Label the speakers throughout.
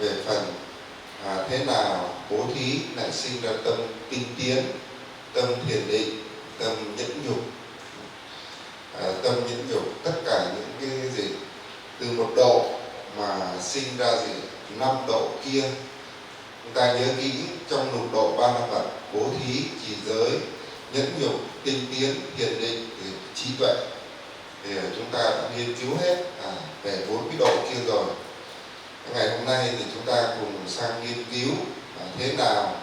Speaker 1: về phần thế nào bố thí lại sinh ra tâm tinh tiến, tâm thiền định, tâm nhẫn nhục. Tâm nhẫn nhục, tất cả những cái gì từ một độ mà sinh ra gì 5 độ kia. Chúng ta nhớ kỹ, trong lục độ 3 la mật, bố thí, trì giới, nhẫn nhục, tinh tiến, thiền định, trí tuệ, thì chúng ta đã nghiên cứu hết về 4 cái độ kia rồi. Ngày hôm nay thì chúng ta cùng sang nghiên cứu thế nào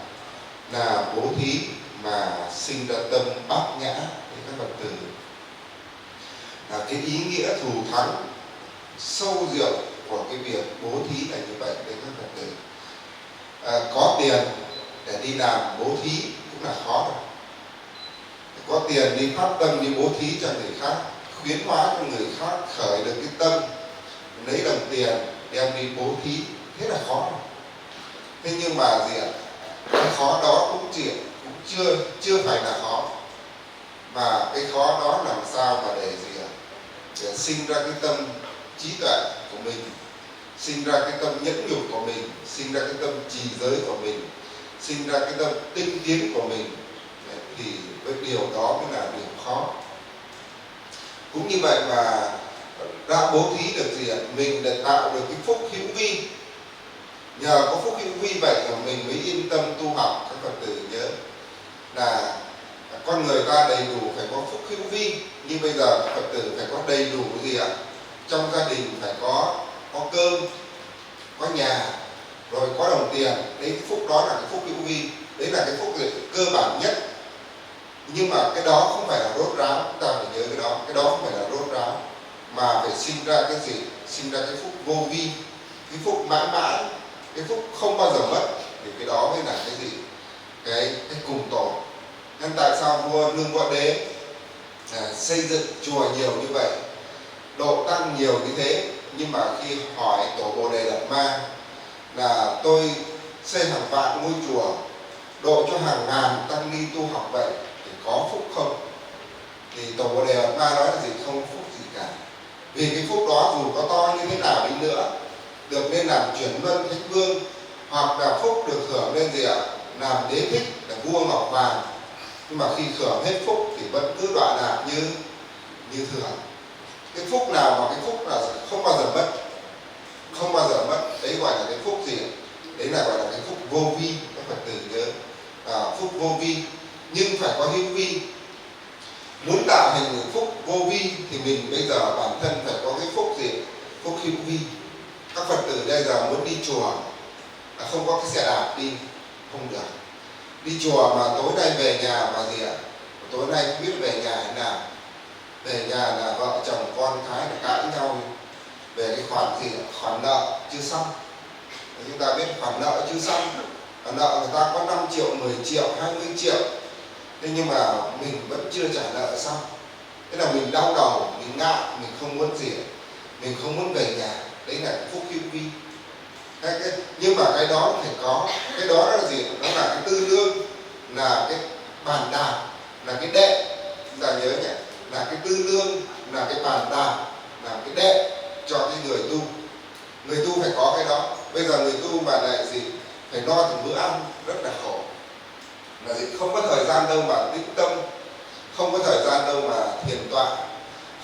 Speaker 1: là bố thí mà sinh ra tâm bát nhã với các Phật tử. Cái ý nghĩa thù thắng sâu rộng của cái việc bố thí là như vậy với các Phật tử. Có tiền để đi làm bố thí cũng là khó rồi. Có tiền đi phát tâm đi bố thí cho người khác, khuyến hóa cho người khác khởi được cái tâm lấy đồng tiền đem đi bố thí, thế là khó rồi. Thế nhưng mà gì ạ? Cái khó đó cũng chưa phải là khó, mà cái khó đó làm sao mà để gì ạ? Để sinh ra cái tâm trí tuệ của mình, sinh ra cái tâm nhẫn nhục của mình, sinh ra cái tâm trì giới của mình, sinh ra cái tâm tinh tiến của mình, thì cái điều đó mới là điều khó. Cũng như vậy mà đã bố thí được gì ạ? Mình đã tạo được cái phúc hữu vi. Nhờ có phúc hữu vi vậy mà mình mới yên tâm tu học. Các Phật tử nhớ là con người ta đầy đủ phải có phúc hữu vi, nhưng bây giờ các Phật tử phải có đầy đủ gì ạ? Trong gia đình phải có cơm, có nhà, rồi có đồng tiền. Đấy, cái phúc đó là cái phúc hữu vi, đấy là cái phúc cơ bản nhất. Nhưng mà cái đó không phải là rốt ráo, chúng ta phải nhớ cái đó không phải là rốt ráo, mà phải sinh ra cái gì? Sinh ra cái phúc vô vi, cái phúc mãi mãi, cái phúc không bao giờ mất. Thì cái đó mới là cái gì? Cái cùng tổ. Nên tại sao vua Lương Võ Đế xây dựng chùa nhiều như vậy, độ tăng nhiều như thế, nhưng mà khi hỏi tổ Bồ Đề Đạt Ma là tôi xây hàng vạn ngôi chùa, độ cho hàng ngàn tăng ni tu học vậy, thì có phúc không? Thì tổ Bồ Đề Đạt Ma nói là gì? Không phúc gì cả. Vì cái phúc đó dù có to như thế nào đi nữa, được nên làm chuyển luân thánh vương, hoặc là phúc được hưởng lên gì ạ? Làm đế thích là vua ngọc vàng, nhưng mà khi hưởng hết phúc thì vẫn cứ đọa lạc như thường. Cái phúc nào mà cái phúc là không bao giờ mất, không bao giờ mất, đấy gọi là cái phúc gì? Đấy là gọi là cái phúc vô vi. Các Phật tử nhớ, phúc vô vi nhưng phải có hữu vi. Muốn tạo thành một phúc vô vi thì mình bây giờ bản thân phải có cái phúc gì? Phúc hữu vi. Các Phật tử bây giờ muốn đi chùa không có cái xe đạp đi không được. Đi chùa mà tối nay về nhà mà gì ạ? Tối nay không biết về nhà thế nào. Về nhà là vợ chồng con cái là cãi nhau về cái khoản gì? Khoản nợ chưa xong. Chúng ta biết khoản nợ chưa xong, nợ người ta có 5 triệu, 10 triệu, 20 triệu, thế nhưng mà mình vẫn chưa trả nợ xong. Thế là mình đau đầu, mình ngại, mình không muốn gì, mình không muốn về nhà. Đấy là cái phúc hữu vi. Nhưng mà cái đó phải có. Cái đó là gì? Đó là cái tư lương, là cái bàn đạp, là cái đệ. Chúng ta nhớ nhỉ? Là cái tư lương, là cái bàn đạp, là cái đệ cho cái người tu. Người tu phải có cái đó. Bây giờ người tu mà lại gì? Phải lo từng bữa ăn, rất là khổ. Là gì? Không có thời gian đâu mà tĩnh tâm, không có thời gian đâu mà thiền tọa,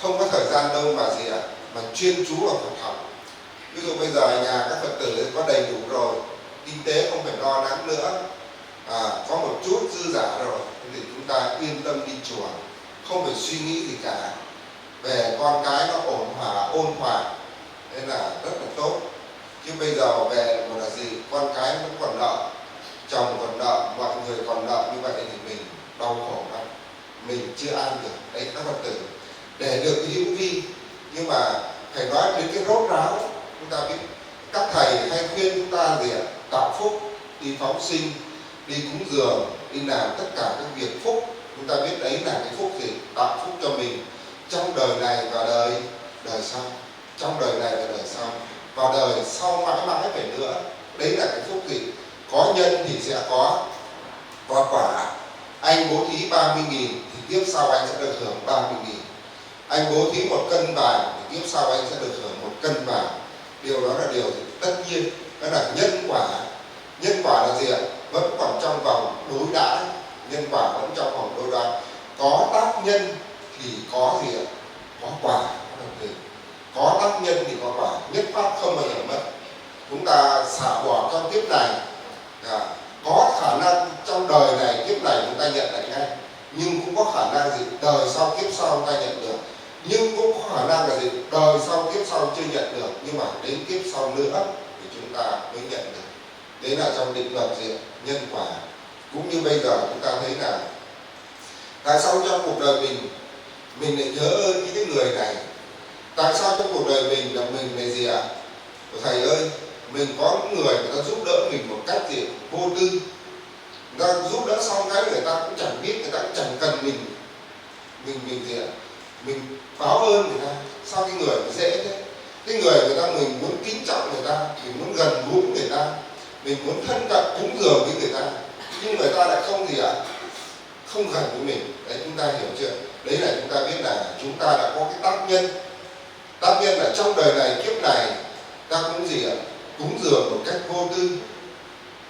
Speaker 1: không có thời gian đâu mà gì ạ? Mà chuyên chú vào Phật học. Ví dụ bây giờ nhà các Phật tử có đầy đủ rồi, kinh tế không phải lo lắng nữa, có một chút dư giả rồi, thì chúng ta yên tâm đi chùa, không phải suy nghĩ gì cả. Về con cái nó ôn hòa, nên là rất là tốt. Chứ bây giờ về mà là gì? Con cái vẫn còn nợ, chồng còn nợ, mọi người còn nợ như vậy thì mình đau khổ lắm, mình chưa an được. Đấy các Phật tử, để được cái hữu vi. Nhưng mà phải nói đến cái rốt ráo. Chúng ta biết các thầy hay khuyên chúng ta gì ạ? Tạo phúc, đi phóng sinh, đi cúng dường, đi làm tất cả các việc phúc. Chúng ta biết đấy là cái phúc gì? Tạo phúc cho mình trong đời này và đời sau. Trong đời này và đời sau, và đời sau mãi mãi phải nữa. Đấy là cái phúc gì? Có nhân thì sẽ có quả. Anh bố thí 30.000 thì tiếp sau anh sẽ được hưởng 30.000. Anh bố thí 1 cân vàng thì tiếp sau anh sẽ được hưởng 1 cân vàng. Điều đó là điều tất nhiên. đó là nhân quả. Nhân quả là gì ạ? Vẫn còn trong vòng đối đãi, nhân quả vẫn trong vòng đối đãi. Có tác nhân thì có gì ạ? Có quả. Có tác nhân thì có quả, nhất pháp không bao giờ mất. Chúng ta xả bỏ trong kiếp này, có khả năng trong đời này kiếp này chúng ta nhận lại ngay, nhưng cũng có khả năng gì đời sau kiếp sau chúng ta nhận được, nhưng cũng có khả năng là gì đời sau kiếp sau chưa nhận được, nhưng mà đến kiếp sau nữa thì chúng ta mới nhận được. Đấy là trong định luật gì nhân quả. Cũng như bây giờ chúng ta thấy là tại sao trong cuộc đời mình lại nhớ ơn những người này? Tại sao trong cuộc đời mình là mình là gì ạ? Thầy ơi, mình có những người ta giúp đỡ mình một cách gì vô tư, người ta giúp đỡ xong cái người ta cũng chẳng biết, người ta cũng chẳng cần mình gì ạ? Mình báo ơn người ta. Sao cái người nó dễ thế? Cái người ta mình muốn kính trọng người ta, mình muốn gần gũi người ta, mình muốn thân cận cúng dường với người ta, nhưng người ta lại không gì ạ? Không gần với mình. Đấy, chúng ta hiểu chưa? Đấy là chúng ta biết là chúng ta đã có cái tác nhân. Tác nhân là trong đời này kiếp này ta cũng gì ạ? Cúng dường một cách vô tư,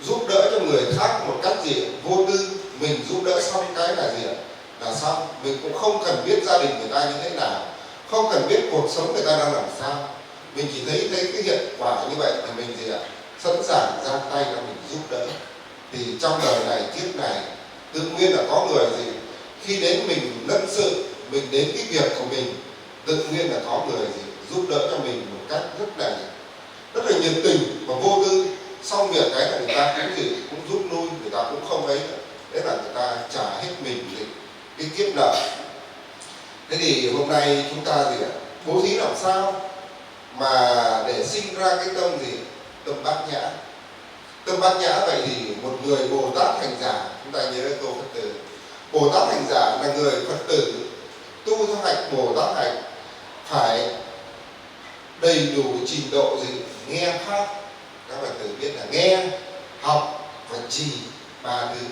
Speaker 1: giúp đỡ cho người khác một cách gì vô tư. Mình giúp đỡ xong cái là gì ạ? Là xong. Mình cũng không cần biết gia đình người ta như thế nào, không cần biết cuộc sống người ta đang làm sao. Mình chỉ thấy cái hiện quả như vậy thì mình gì ạ? Sẵn sàng ra tay cho mình giúp đỡ. Thì trong đời này kiếp này tự nhiên là có người gì khi đến mình nhân sự, mình đến cái việc của mình, tự nhiên là có người gì giúp đỡ cho mình một cách rất là nhiệt tình và vô tư. Xong việc cái là người ta cũng gì cũng giúp nuôi, người ta cũng không ấy nữa. Đấy là người ta trả hết mình gì cái kiếp nợ. Thế thì hôm nay chúng ta gì ạ? Bố thí làm sao mà để sinh ra cái tâm gì? Tâm bát nhã. Tâm bát nhã vậy thì một người Bồ Tát hành giả, chúng ta nhớ câu Phật tử. Bồ Tát hành giả là người Phật tử tu theo hạnh Bồ Tát hạnh, phải đầy đủ trình độ gì? Nghe pháp. Các Phật tử biết là nghe, học và trì, ba thứ.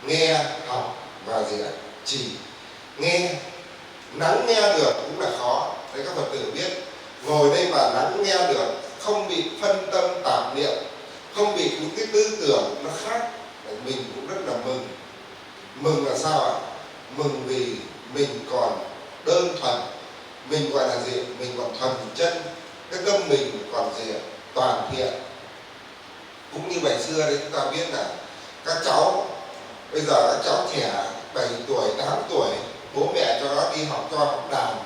Speaker 1: Nghe, học và gì ạ? Trì. Nghe, lắng nghe được cũng là khó. Đấy, các Phật tử biết ngồi đây mà lắng nghe được, không bị phân tâm tạp niệm, không bị những cái tư tưởng nó khác, mình cũng rất là mừng. Mừng là sao ạ? Mừng vì mình còn đơn thuần, mình gọi là gì? Mình còn thuần chân, cái tâm mình còn gì ạ? Toàn thiện. Cũng như ngày xưa đấy, chúng ta biết là các cháu bây giờ các cháu trẻ 7 tuổi, 8 tuổi, bố mẹ cho nó đi học, cho học đàn.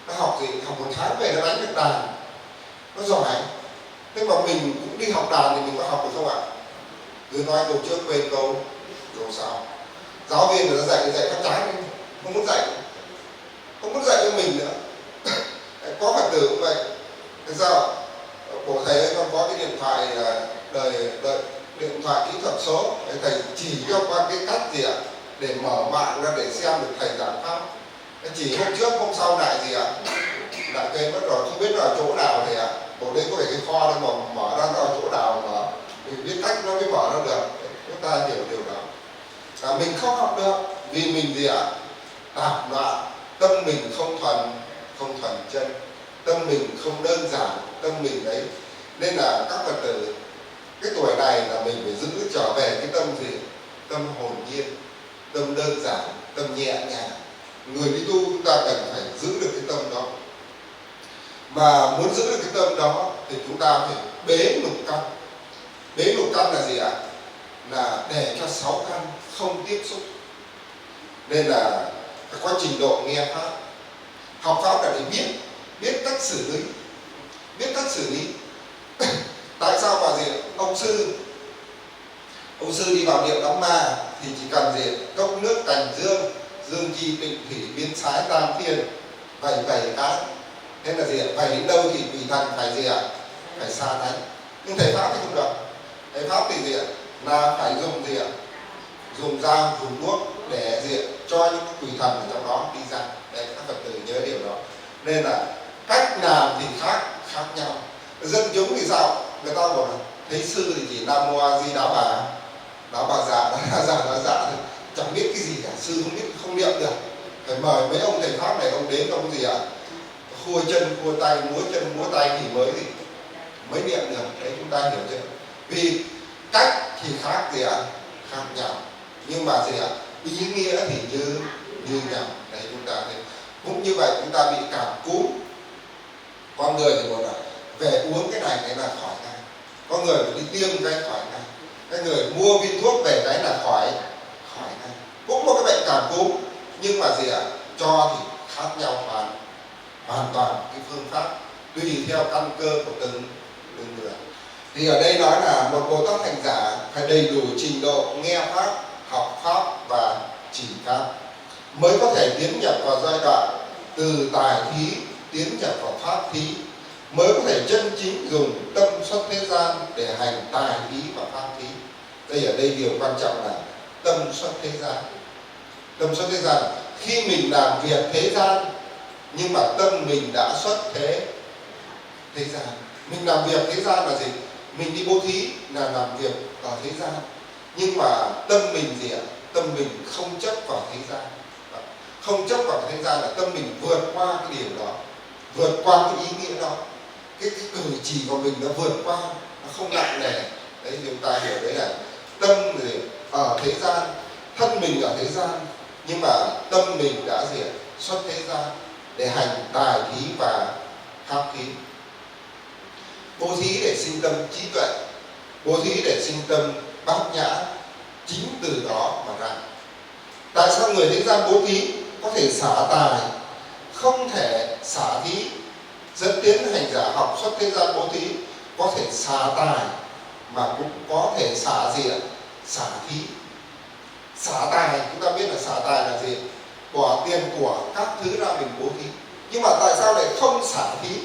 Speaker 1: Nó học gì? Học 1 tháng về nó đánh được đàn, nó giỏi. Thế mà mình cũng đi học đàn thì mình có học được không ạ? Cứ nói câu trước quên câu sau. Giáo viên người ta dạy phát trái, không muốn dạy, không muốn dạy cho mình nữa. Có Phật tử cũng vậy. Thế sao? Bộ thầy ơi, con có cái điện thoại điện thoại kỹ thuật số, thầy chỉ cho qua cái cách gì ạ? Để mở mạng ra để xem được thầy giảng pháp. Chỉ hôm trước hôm sau lại gì ạ? Lại quên mất rồi, không biết là chỗ nào thầy ạ? Bộ đấy có phải cái kho đâu mà mở ra nó ở chỗ nào mà mình biết cách nó mới mở ra được. Chúng ta hiểu điều đó. Mình không học được vì mình gì ạ? Tạp loạn, tâm mình không thuần chân, tâm mình không đơn giản, tâm mình đấy. Nên là các Phật tử cái tuổi này là mình phải giữ trở về cái tâm gì? Tâm hồn nhiên, tâm đơn giản, tâm nhẹ nhàng. Người đi tu chúng ta cần phải giữ được cái tâm đó. Mà muốn giữ được cái tâm đó thì chúng ta phải bế lục căn. Bế lục căn là gì ạ? Là để cho 6 căn không tiếp xúc. Nên là phải có trình độ nghe pháp. Học pháp là để biết cách xử lý. Biết cách xử lý. Tại sao mà gì? Ông sư đi vào điện đóng ma thì chỉ cần gì? Cốc nước cành dương, dương chi tịnh thủy biến sái tam thiên, vẩy cái. Thế là gì ạ? Vẩy đến đâu thì quỷ thần phải gì ạ? Phải xa đánh. Nhưng thầy pháp thì không được. Thầy pháp thì gì ạ? Là phải dùng gì ạ? Dùng dao, dùng đuốc để gì ạ? Cho những quỷ thần ở trong đó đi ra. Đấy, các Phật tử nhớ điều đó. Nên là cách làm thì khác nhau. Dân chúng thì sao? Người ta bảo là thấy sư thì chỉ Nam Mô A Di Đà bà già thì chẳng biết cái gì cả, sư không biết, không niệm được. Phải mời mấy ông thầy pháp này, ông đến ông gì ạ? Khua chân khua tay, múa chân múa tay thì mới niệm được. Đấy, chúng ta hiểu chưa? Vì cách thì khác gì ạ? Khác nhau, nhưng mà gì ạ? Ý nghĩa thì như nhau. Đấy, chúng ta thấy. Cũng như vậy, chúng ta bị cảm cúm, con người thì bảo là về uống cái này cái là khỏi ngay, có người phải đi tiêm cái khỏi ngay, cái người mua viên thuốc về cái là khỏi ngay. Cũng một cái bệnh cảm cúm, nhưng mà gì ạ? Cho thì khác nhau hoàn toàn cái phương pháp, tùy theo căn cơ của từng người. Thì ở đây nói là một Bồ Tát hành giả phải đầy đủ trình độ nghe pháp, học pháp và chỉ pháp mới có thể tiến nhập vào giai đoạn từ tài thí tiến nhập vào pháp thí, mới có thể chân chính dùng tâm xuất thế gian để hành tài thí và pháp thí. Đây ở đây điều quan trọng là tâm xuất thế gian. Tâm xuất thế gian là khi mình làm việc thế gian nhưng mà tâm mình đã xuất thế gian. Mình làm việc thế gian là gì? Mình đi bố thí là làm việc ở thế gian, nhưng mà tâm mình gì ạ? Tâm mình không chấp vào thế gian. Không chấp vào thế gian là tâm mình vượt qua cái điều đó, vượt qua cái ý nghĩa đó, cái cử chỉ của mình nó vượt qua, nó không nặng nề. Đấy, chúng ta hiểu đấy là tâm gì ở thế gian, thân mình ở thế gian, nhưng mà tâm mình đã gì ạ? Xuất thế gian để hành tài thí và pháp thí. Bố thí để sinh tâm trí tuệ, bố thí để sinh tâm bát nhã, chính từ đó mà ra. Tại sao người thế gian bố thí có thể xả tài, không thể xả thí? Dẫn tiến hành giả học xuất thế gian bố thí có thể xả tài mà cũng có thể xả gì ạ? Xả thí. Xả tài, chúng ta biết là xả tài là gì? Bỏ tiền của các thứ ra mình bố thí. Nhưng mà tại sao lại không xả thí?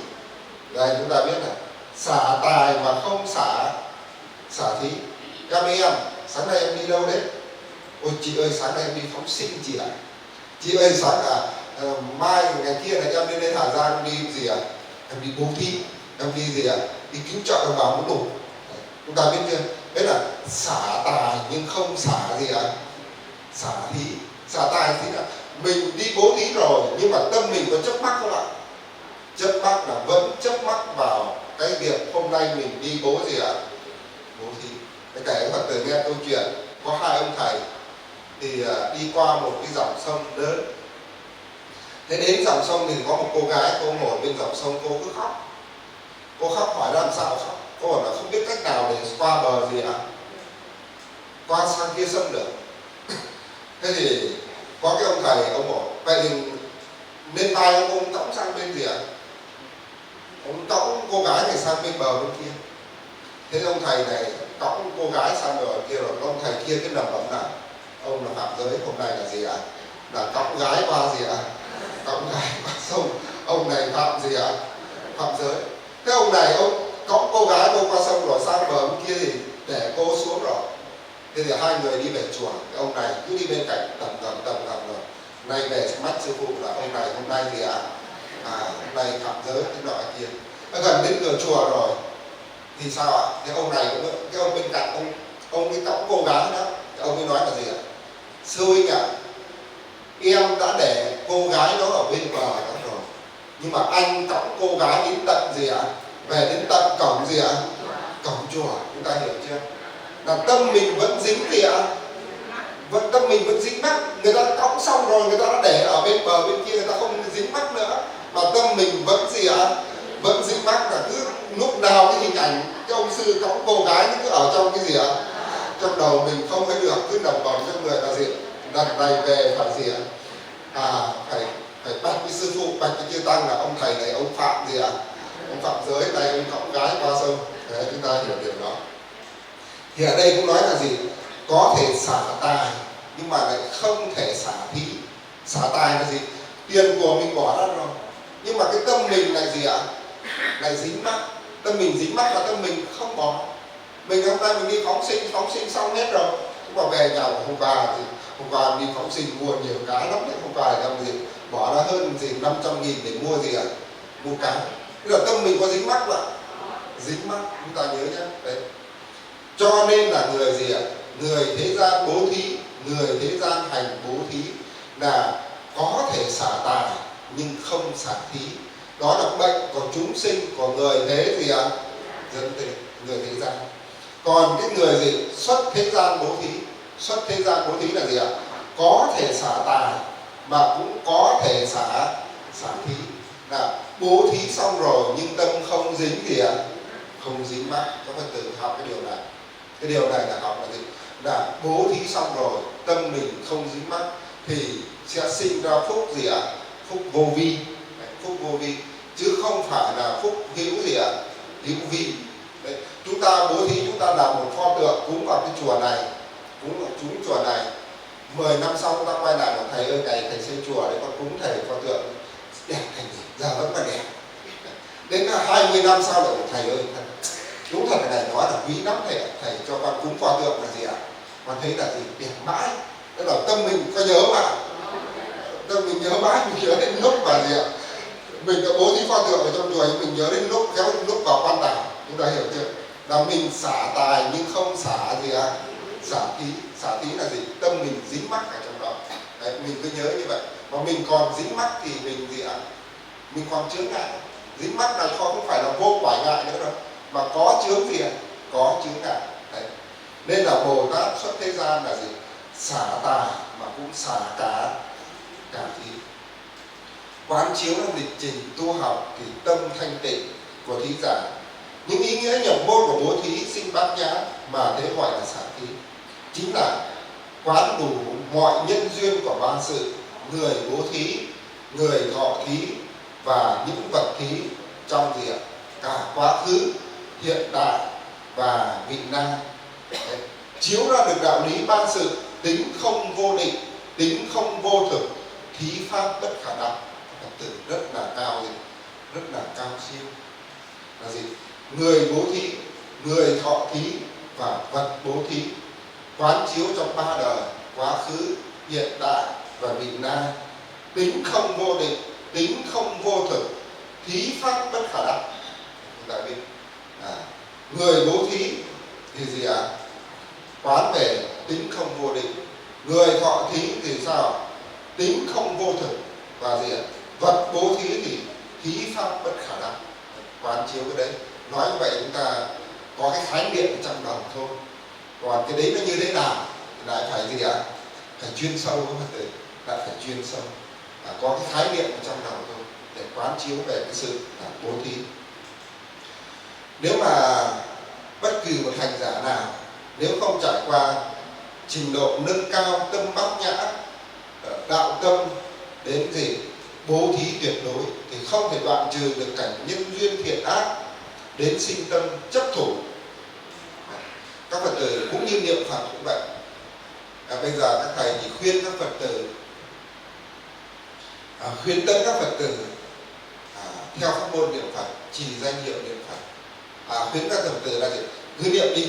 Speaker 1: Đây, chúng ta biết là xả tài mà không xả thí. Các em, sáng nay em đi đâu đấy? Ôi chị ơi, sáng nay em đi phóng sinh chị ạ. Chị ơi, sáng mai ngày kia này em lên Hà Giang đi gì ạ? Em đi bố thí, em đi gì ạ? Đi cứu trợ đồng bào muốn đủ. Chúng ta biết chưa? Đấy là xả tài nhưng không xả gì ạ? Xả thí. Xả tài thì là mình đi bố thí rồi, nhưng mà tâm mình có chấp mắc không ạ? Chấp mắc là vẫn chấp mắc vào cái việc hôm nay mình đi bố gì ạ? Bố thí. Kể các Phật tử nghe câu chuyện có hai ông thầy thì đi qua một cái dòng sông lớn. Thế đến dòng sông thì có một cô gái, cô ngồi bên dòng sông, cô cứ khóc. Cô khóc hỏi làm sao khóc? Cô bảo là không biết cách nào để qua bờ gì ạ? Qua sang kia sông được. Thế thì có cái ông thầy, ông bảo vậy thì nên vai ông cõng sang bên gì ạ? Ông cõng cô gái này sang bên bờ bên kia. Thế ông thầy này cõng cô gái sang bờ bên kia rồi, ông thầy kia cái lẩm bẩm là ông là phạm giới, hôm nay là gì ạ? Là cõng gái qua gì ạ? Cõng gái qua sông. Ông này phạm gì ạ? Phạm giới. Thế ông này ông cõng cô gái cô qua sông rồi sang bờ bên kia thì để cô xuống rồi. Thế thì hai người đi về chùa, cái ông này cứ đi bên cạnh tầm rồi. Nay về mắt sư phụ là ông này hôm nay gì ạ? Hôm nay phạm giới cái nọ kia. Gần đến cửa chùa rồi thì sao ạ? Thế ông này cũng, cái ông bên cạnh ông ấy cõng cô gái đó, ông ấy nói là gì ạ? Sư huynh ạ, em đã để cô gái đó ở bên bờ đó rồi, nhưng mà anh cõng cô gái đến tận gì ạ? Về đến tận cổng gì ạ? Cổng chùa. Chúng ta hiểu chưa? Là tâm mình vẫn dính gì ạ? Tâm mình vẫn dính mắc. Người ta cõng xong rồi, người ta đã để ở bên bờ bên kia, người ta không dính mắc nữa, mà tâm mình vẫn gì ạ? Vẫn dính mắc. Là cứ lúc nào cái hình ảnh cái ông sư cõng cô gái cứ ở trong cái gì ạ? Trong đầu mình không thấy được, cứ lẩm bẩm trong người là gì? Lần này về phải gì ạ? Phải bạch với sư phụ, bạch với chư tăng là ông thầy này ông phạm gì ạ? Ông phạm giới này, ông cõng gái qua sông. Đấy, chúng ta hiểu điều đó. Thì ở đây cũng nói là gì? Có thể xả tài nhưng mà lại không thể xả thí. Xả tài là gì? Tiền của mình bỏ ra rồi, nhưng mà cái tâm mình lại gì ạ? Lại dính mắc. Tâm mình dính mắc là tâm mình không bỏ. Mình hôm nay mình đi phóng sinh xong hết rồi, nhưng mà về nhà hôm qua đi phóng sinh mua nhiều cá lắm đấy, hôm qua làm gì bỏ ra hơn gì 500.000 để mua gì ạ? Mua cá. Thế là tâm mình có dính mắc vậy? Dính mắc, chúng ta nhớ nhé. Đấy. Cho nên là người gì ạ? Người thế gian bố thí, người thế gian hành bố thí là có thể xả tài nhưng không xả thí. Đó là bệnh của chúng sinh, của người thế gì ạ? dẫn tới người thế gian. Còn cái người gì xuất thế gian bố thí, xuất thế gian bố thí là gì ạ? Có thể xả tài mà cũng có thể xả thí, là bố thí xong rồi nhưng tâm không dính gì ạ? Không dính mắc. Các Phật tử học cái điều này. Cái điều này là học là gì? Là bố thí xong rồi tâm mình không dính mắc thì sẽ sinh ra phúc gì ạ? Phúc vô vi. Phúc vô vi chứ không phải là phúc hữu gì ạ? Hữu vi. Đấy. Chúng ta bố thí, chúng ta làm một pho tượng cúng vào cái chùa này, cúng vào chúng chùa này, 10 năm sau chúng ta quay lại bảo thầy ơi, thầy xây chùa đấy, con cúng thầy pho tượng đẹp thành gì, giờ vẫn còn đẹp. Đến 20 năm sau lại bảo thầy ơi, đúng thật này nói là quý lắm thầy ạ, thầy cho con cúng pho tượng là gì ạ? Con thấy là gì đẹp mãi. Tức là tâm mình có nhớ mà, tâm mình nhớ mãi, mình nhớ đến lúc mà gì ạ? Mình đã bố thí pho tượng ở trong chùa nhưng mình nhớ đến lúc kéo đến lúc vào quan tài. Chúng ta hiểu chưa? Là mình xả tài nhưng không xả gì ạ? Xả thí. Xả thí là gì? Tâm mình dính mắc ở trong đó. Đấy, mình cứ nhớ như vậy. Mà mình còn dính mắc thì mình gì ạ? Mình còn chướng ngại. Dính mắc là không phải là vô quả ngại nữa đâu, mà có chướng gì ạ? Có chướng ngại. Đấy. Nên là Bồ Tát xuất thế gian là gì? Xả tài mà cũng xả cả thí. Quán chiếu là lịch trình tu học thì tâm thanh tịnh của thí giả. Những ý nghĩa nhập môn của bố thí sinh bát nhã mà thế gọi là xả thí, chính là quán đủ mọi nhân duyên của ba sự: người bố thí, người thọ thí và những vật thí trong gì ạ? Cả quá khứ, hiện tại và vị lai. Chiếu ra được đạo lý ba sự: tính không vô định, tính không vô thực, thí pháp bất khả đắc. Phật tử rất là cao gì? Rất là cao siêu. Là gì? Người bố thí, người thọ thí và vật bố thí, quán chiếu trong ba đời: quá khứ, hiện tại và vị lai. Tính không vô định, tính không vô thực, thí pháp bất khả đắc. Chúng ta biết người bố thí thì gì ạ? Quán về tính không vô định. Người thọ thí thì sao? Tính không vô thực. Và gì ạ? Vật bố thí thì thí pháp bất khả đắc. Quán chiếu cái đấy. Nói như vậy chúng ta có cái khái niệm ở trong lòng thôi. Còn cái đấy nó như thế nào thì lại phải gì ạ? Phải chuyên sâu các Phật tử. Lại phải chuyên sâu. Có cái khái niệm ở trong lòng thôi để quán chiếu về cái sự bố thí. Nếu mà bất kỳ một hành giả nào nếu không trải qua trình độ nâng cao tâm bát nhã, đạo tâm đến gì bố thí tuyệt đối thì không thể đoạn trừ được cảnh nhân duyên thiện ác đến sinh tâm chấp thủ. Các Phật tử cũng như niệm Phật cũng vậy. Bây giờ các thầy chỉ khuyên các Phật tử, khuyên tất các Phật tử theo pháp môn niệm Phật, trì danh hiệu niệm Phật. Khuyên các Phật tử là gì? Cứ niệm đi,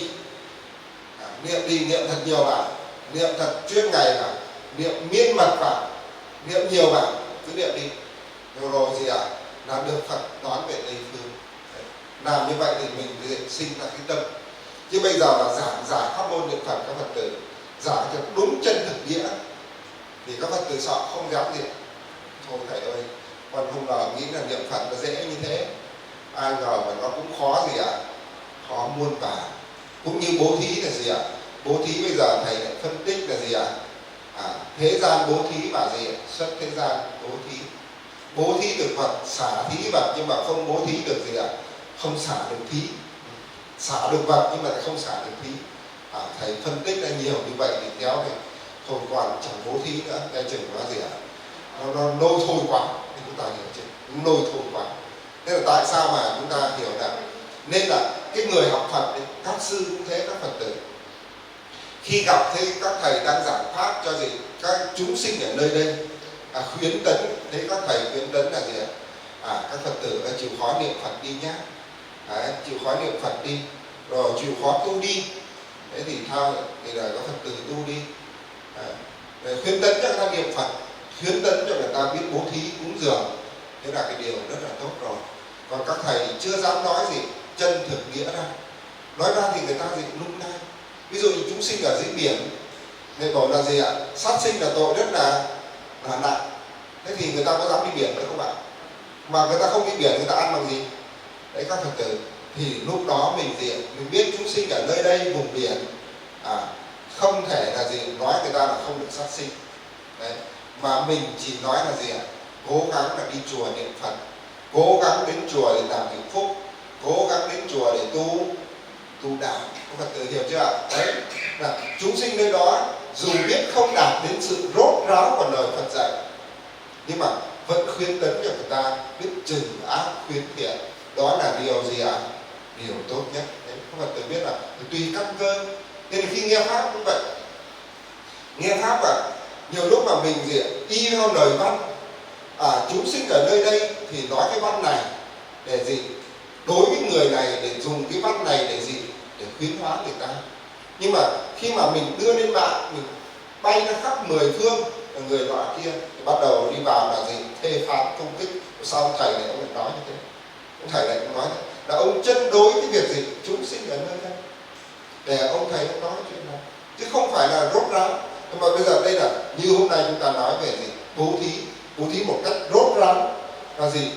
Speaker 1: niệm đi, niệm thật nhiều vào, niệm thật chuyên ngày vào, niệm miên mật vào, niệm nhiều vào, cứ niệm đi. Rồi gì ạ? Là được Phật đón về Tây Phương. Làm như vậy thì mình sinh ra cái tâm. Chứ bây giờ là giải pháp môn niệm Phật các Phật tử giải thật đúng chân thực nghĩa thì các Phật tử sợ không dám niệm. Thôi thầy ơi, con không ngờ nghĩ là niệm Phật nó dễ như thế, ai ngờ mà nó cũng khó gì ạ? Khó muôn vàn. Cũng như bố thí là gì ạ? Bố thí bây giờ thầy lại phân tích là gì ạ? Thế gian bố thí và gì ạ? Xuất thế gian bố thí. Bố thí được vật, xả thí vật, nhưng mà không bố thí được gì ạ? Không xả được thí. Xả được vật nhưng mà lại không xả được thí. Thầy phân tích ra nhiều như vậy thì kéo thì không còn chẳng bố thí nữa. Cái chừng nó gì ạ? Nó lôi thôi quá. Thì chúng ta hiểu chứ? Nó lôi thôi quá. Thế là tại sao mà chúng ta hiểu là nên là cái người học Phật ấy, các sư cũng thế, các Phật tử khi gặp thấy các thầy đang giảng pháp cho gì các chúng sinh ở nơi đây khuyến tấn, thấy các thầy khuyến tấn là gì ạ? Các Phật tử đã chịu khó niệm Phật đi nhá. Chịu khó niệm Phật đi, rồi chịu khó tu đi. Thế thì thao thì là các Phật tử tu đi. Để khuyến tấn cho người ta niệm Phật, khuyến tấn cho người ta biết bố thí cúng dường. Thế là cái điều rất là tốt rồi. Còn các thầy chưa dám nói gì chân thực nghĩa ra. Nói ra thì người ta gì lung lay. Ví dụ như chúng sinh ở dưới biển, người bảo là gì ạ? Sát sinh là tội rất là nặng. Thế thì người ta có dám đi biển nữa không ạ? Mà người ta không đi biển, người ta ăn bằng gì? Đấy các Phật tử. thì lúc đó mình gì ạ? Mình biết chúng sinh ở nơi đây vùng biển không thể là gì nói người ta là không được sát sinh. Đấy. Mà mình chỉ nói là gì ạ? Cố gắng là đi chùa niệm Phật, cố gắng đến chùa để làm hạnh phúc, cố gắng đến chùa để tu đạo. Các Phật tử hiểu chưa ạ? Đấy là chúng sinh nơi đó dù biết không đạt đến sự rốt ráo của lời Phật dạy, nhưng mà vẫn khuyến tấn cho người ta biết trừng ác khuyến thiện. Đó là điều gì ạ? Điều tốt nhất. Đấy, các Phật tử biết là tùy căn cơ. Nên khi nghe pháp cũng vậy. Nghe pháp nhiều lúc mà mình gì y theo lời văn, chúng sinh ở nơi đây thì nói cái văn này để gì? Đối với người này để dùng cái văn này để gì? Để khuyến hóa người ta. Nhưng mà khi mà mình đưa lên mạng, mình bay ra khắp 10 phương, người nọ kia thì bắt đầu đi vào là gì? Thê phán công kích. Sao ông thầy này ông lại nói như thế? Ông thầy này cũng nói là ông chân đối cái việc gì? Chúng sinh ở nơi đây, để ông thầy ông nói chuyện này, chứ không phải là rốt ráo. Nhưng mà bây giờ đây là như hôm nay chúng ta nói về gì? Bố thí một cách rốt ráo là gì?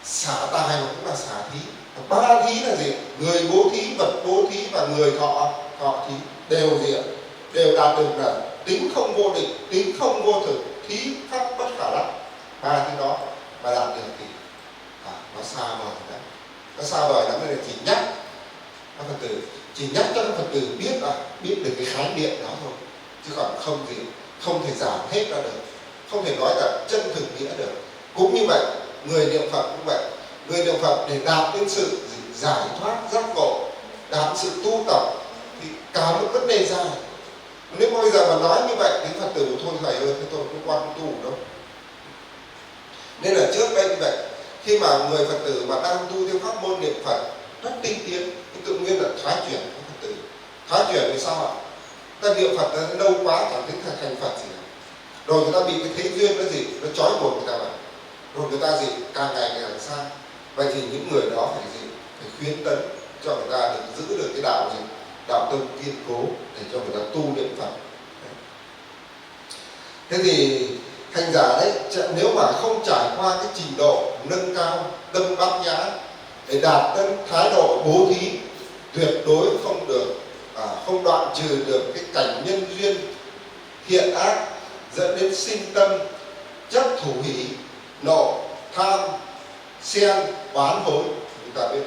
Speaker 1: Xả tài mà cũng là xả thí. Ba thí là gì? Người bố thí, vật bố thí và người thọ thí đều gì ạ? Đều đạt được là tính không vô định, tính không vô thực, thí pháp bất khả đắc. Ba thứ đó mà đạt được thì nó xa vời lắm. Nó xa vời lắm nên là chỉ nhắc các Phật tử, chỉ nhắc cho các Phật tử biết được cái khái niệm đó thôi, chứ còn không thể giảng hết ra được, không thể nói là chân thực nghĩa được. Cũng như vậy, người niệm Phật cũng vậy. Người niệm Phật để đạt đến sự giải thoát giác ngộ, đạt sự tu tập thì cả một vấn đề dài. Nếu bây giờ mà nói như vậy thì Phật tử thôi thầy ơi, tôi không quan tu đâu. Nên là trước đây như vậy, khi mà người Phật tử mà đang tu theo pháp môn niệm Phật rất tinh tiến thì tự nhiên là thoái chuyển của Phật tử. Thoái chuyển vì sao ạ? Ta niệm Phật nó lâu quá chẳng thấy thành Phật gì. Rồi người ta bị cái thế duyên nó gì, nó trói buộc người ta vào. Rồi người ta gì càng ngày càng xa. Vậy thì những người đó phải gì? Phải khuyến tấn cho người ta được giữ được cái đạo gì? Đạo tâm kiên cố để cho người ta tu niệm Phật. Thế thì hành giả đấy, nếu mà không trải qua cái trình độ nâng cao tâm bát nhã để đạt đến thái độ bố thí, tuyệt đối không được, không đoạn trừ được cái cảnh nhân duyên hiện ác dẫn đến sinh tâm chấp thủ hỷ, nộ, tham, xen, oán hối. Chúng ta biết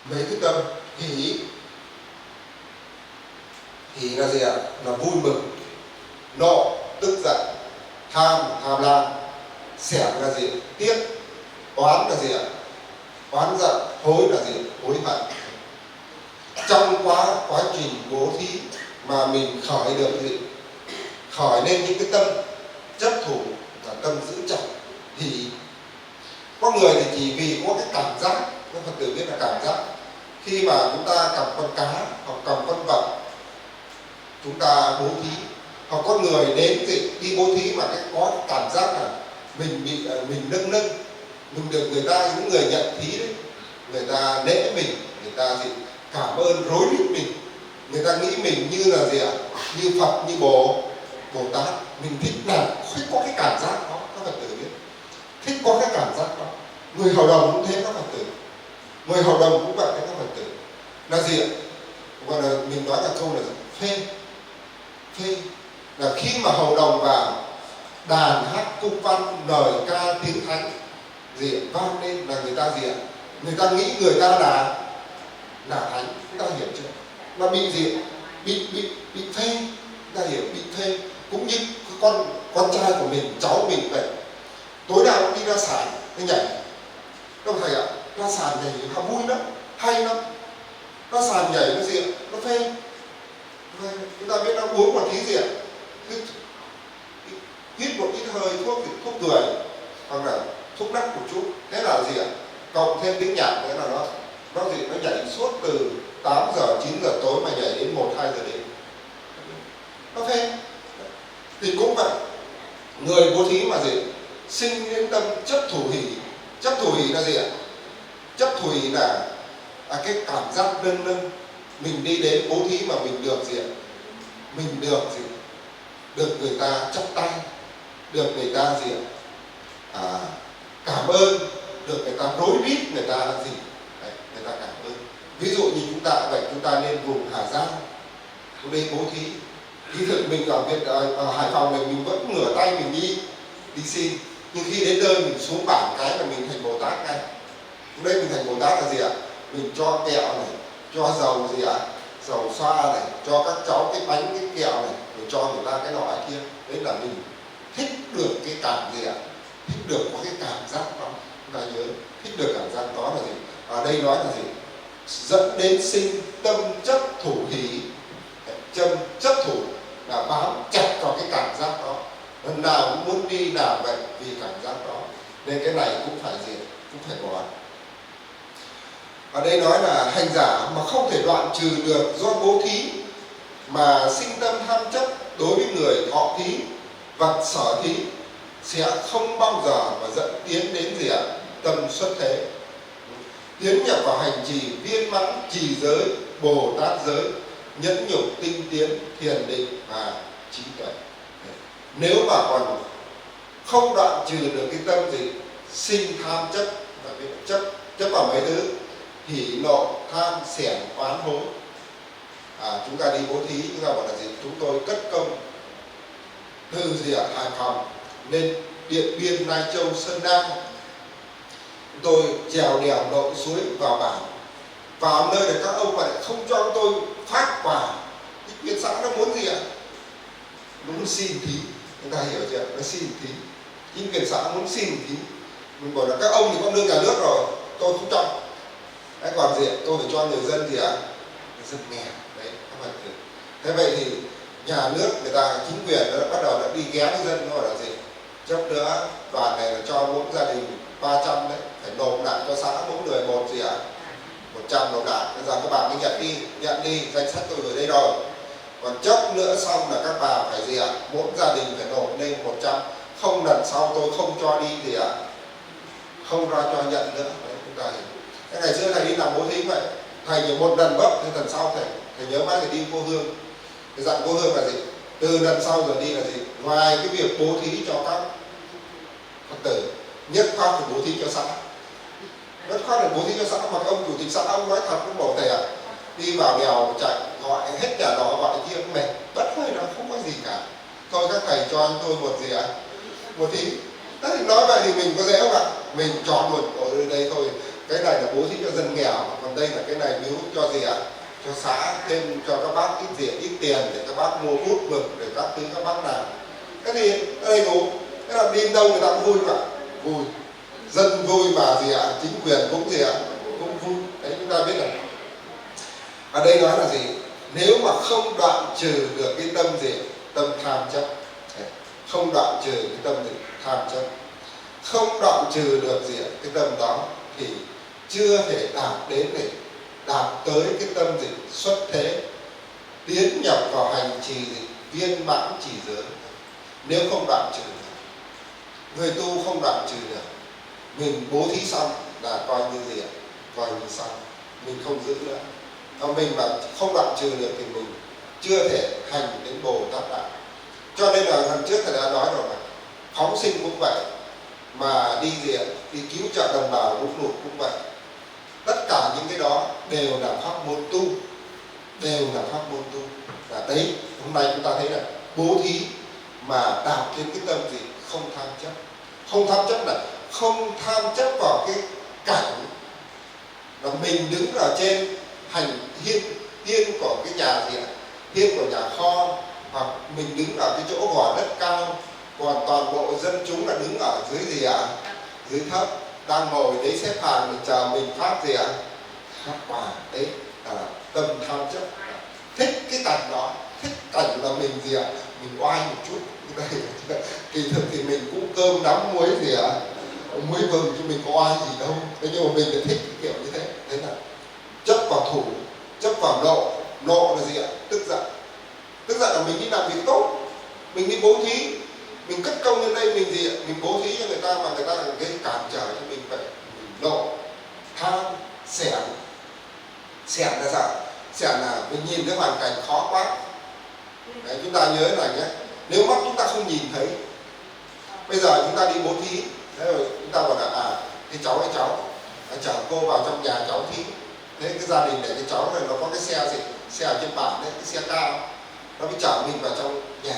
Speaker 1: mấy cái tâm hỷ là gì ạ? Là vui mừng. Nộ tức giận, tham lam, xẻn là gì? Tiếc, oán là gì ạ? Oán giận, hối là gì? Hối hận. Trong quá trình bố thí mà mình khởi được gì? Khởi lên những cái tâm chấp thủ và tâm giữ chặt thì có người thì chỉ vì có cái cảm giác, các Phật tử biết là cảm giác, khi mà chúng ta cầm con cá hoặc cầm con vật chúng ta bố thí, hoặc có người đến thì đi bố thí mà có cái cảm giác là mình bị mình nâng mình được người ta, những người nhận thí đấy, người ta lễ mình, người ta gì cảm ơn rối rít mình, người ta nghĩ mình như là gì ạ? Như Phật, như Bồ Tát. Mình thích có cái cảm giác đó, các Phật tử biết, thích có cái cảm giác đó. Người hầu đồng cũng thế các Phật tử, người hầu đồng cũng vậy các Phật tử. Là gì ạ? Gọi là mình nói là câu là phê là khi mà hầu đồng vào đàn hát cung văn lời ca tiếng thánh gì vang lên là người ta gì ạ? Người ta nghĩ người ta là thánh. Chúng ta hiểu chưa? Mà bị gì? Bị phê. Ta hiểu bị phê. Cũng như con trai của mình, cháu mình vậy, tối nào cũng đi ra sàn cái nhảy. Đâu thầy ạ? Ra sàn nhảy vui lắm, hay lắm. Ra sàn nhảy nó gì ạ? Nó phê. Chúng ta biết nó uống một tí gì ạ? Hít một ít hơi thuốc cười hoặc là thuốc đắc một chút, thế là gì ạ? Cộng thêm tiếng nhạc nữa là nó nhảy suốt từ 8 giờ 9 giờ tối mà nhảy đến 1-2 giờ đêm, nó phê. Thì cũng vậy, người bố thí mà gì sinh đến tâm chấp thủ hỷ là gì ạ? Chấp thủ hỷ là cái cảm giác nâng mình đi đến bố thí mà mình được gì ạ? Mình được gì? Được người ta chắp tay, được người ta gì ạ? Cảm ơn, được người ta rối rít, người ta gì? người ta cảm ơn. Ví dụ như chúng ta vậy, chúng ta nên vùng Hà Giang lúc đấy bố thí. Khi thực mình ở Hải Phòng này mình vẫn ngửa tay mình đi xin, nhưng khi đến nơi mình xuống bản cái là mình thành Bồ Tát ngay. Lúc đấy mình thành Bồ Tát là gì ạ? Mình cho kẹo này, cho dầu gì ạ? Dầu xoa này, cho các cháu cái bánh cái kẹo này, rồi cho người ta cái nọ cái kia. Đấy là mình thích được cái cảm gì ạ? Thích được có cái cảm giác đó. Chúng ta nhớ, thích được cảm giác đó là gì? Ở đây nói là gì? Dẫn đến sinh tâm chấp thủ hỷ. Chấp thủ là bám chặt vào cái cảm giác đó, lần nào cũng muốn đi làm vậy vì cảm giác đó, nên cái này cũng phải gì? Cũng phải bỏ. Ở đây nói là hành giả mà không thể đoạn trừ được do bố thí mà sinh tâm tham chấp đối với người thọ thí, vật sở thí, sẽ không bao giờ mà dẫn tiến đến gì ạ? Tâm xuất thế, tiến nhập vào hành trì viên mãn trì giới, Bồ Tát giới, nhẫn nhục, tinh tiến, thiền định và trí tuệ. Nếu mà còn không đoạn trừ được cái tâm gì? Sinh tham chấp, chấp vào mấy thứ hỉ nộ tham xẻn oán hối. Chúng ta đi bố thí, chúng ta bảo là gì? Chúng tôi cất công từ gì ạ? Hải Phòng lên Điện Biên, Lai Châu, Sơn Nam, tôi trèo đèo lội suối vào bản, vào nơi để các ông mà lại không cho tôi phát quà. Chính quyền xã nó muốn gì ạ? Nó muốn xin thí. Người ta hiểu chưa? Nó xin thí. Chính quyền xã muốn xin thí. Mình bảo là các ông thì có lương nhà nước rồi, tôi không cho. Đấy, còn gì ạ? Tôi phải cho người dân gì ạ? Người dân nghèo. Đấy, các bạn thử. Thế vậy thì nhà nước, người ta, chính quyền nó bắt đầu đã đi ghé với dân, nó bảo là gì? Chấp nữa đoàn này là cho mỗi gia đình 300 đấy, phải nộp lại cho xã mỗi người một gì ạ? 100 nộp lại. Bây giờ các bà mới nhận đi, danh sách tôi gửi đây rồi. Còn chốc nữa xong là các bà phải gì ạ? Mỗi gia đình phải nộp lên 100. Không, lần sau tôi không cho đi gì ạ? Không ra cho nhận nữa. Đấy, chúng ta hiểu. Cái ngày xưa thầy đi làm bố thí vậy, thầy nhiều một lần bấp, thì lần sau thầy nhớ mãi thầy đi cô hương. Thầy dặn cô hương là gì? Từ lần sau rồi đi là gì? Ngoài cái việc bố thí cho các Phật tử, nhất khoát phải bố thí cho xã. Nhất khoát phải bố thí cho xã, mà ông chủ tịch xã ông nói thật, cũng bảo thầy ạ, đi vào đèo chạy gọi hết nhà đó gọi kia cũng mệt, bất hơi đó không có gì cả. Thôi các thầy cho anh tôi một gì ạ? Bố thí. Thế thì nói vậy thì mình có dễ không ạ? Mình chọn một ở đây thôi, cái này là bố thí cho dân nghèo, còn đây là cái này biếu cho gì ạ? Cho xã, thêm cho các bác ít tiền để các bác mua bút mực để các thứ các bác làm. Cái thì đầy đủ. Thế là đi đâu người ta cũng vui mà, vui, dân vui mà gì ạ? Chính quyền cũng gì ạ? Cũng vui. Đấy, chúng ta biết là ở đây nói là gì? Nếu mà không đoạn trừ được cái tâm gì? Tâm tham chấp. Không đoạn trừ cái tâm gì? Tham chấp. Không đoạn trừ được gì ạ? Cái tâm đó thì chưa thể đạt đến để đạt tới cái tâm gì? Xuất thế, tiến nhập vào hành trì gì? Viên mãn trì giới. Nếu không đoạn trừ, người tu không đoạn trừ được, mình bố thí xong là coi như gì ạ? Coi như xong, mình không giữ nữa. Mình mà không đoạn trừ được thì mình chưa thể hành đến Bồ Tát đạo. Cho nên là lần trước thầy đã nói rồi mà, phóng sinh cũng vậy, mà đi gì ạ? Đi cứu trợ đồng bào lũ lụt cũng vậy. Tất cả những cái đó đều là pháp môn tu, đều là pháp môn tu. Và đấy, hôm nay chúng ta thấy là bố thí mà đạt đến cái tâm gì? Không tham chấp. Không tham chấp là không tham chấp vào cái cảnh là mình đứng ở trên hành hiên của cái nhà gì ạ? Hiên của nhà kho, hoặc mình đứng ở cái chỗ gò đất cao, còn toàn bộ dân chúng là đứng ở dưới gì ạ? Dưới thấp, đang ngồi đấy xếp hàng mình chờ mình phát gì ạ? Phát quà. Đấy là tâm tham chấp. Thích cái cảnh đó, thích cảnh là mình gì ạ? Mình oai một chút. Kỳ thực thì mình cũng cơm nắm muối gì ạ? Muối vừng chứ mình có oai gì đâu. Thế nhưng mà mình lại thích cái kiểu như thế. Thế là chấp vào thủ, chấp vào nộ. Nộ là gì ạ? Tức giận. Tức giận là mình đi làm việc tốt, mình đi bố thí, mình cất công lên đây mình gì ạ? Mình bố thí cho người ta mà người ta gây cản trở cho mình vậy. Mình nộ, tham, xẻn. Xẻn là sao? Xẻn là mình nhìn cái hoàn cảnh khó quá. Đấy, chúng ta nhớ là nhé, nếu mắt chúng ta không nhìn thấy, bây giờ chúng ta đi bố thí, thế rồi chúng ta bảo là thì cháu ơi cháu, chở cô vào trong nhà cháu thí, Thế cái gia đình này, cái cháu này nó có cái xe gì, xe ở trên bản đấy, cái xe cao, nó mới chở mình vào trong nhà.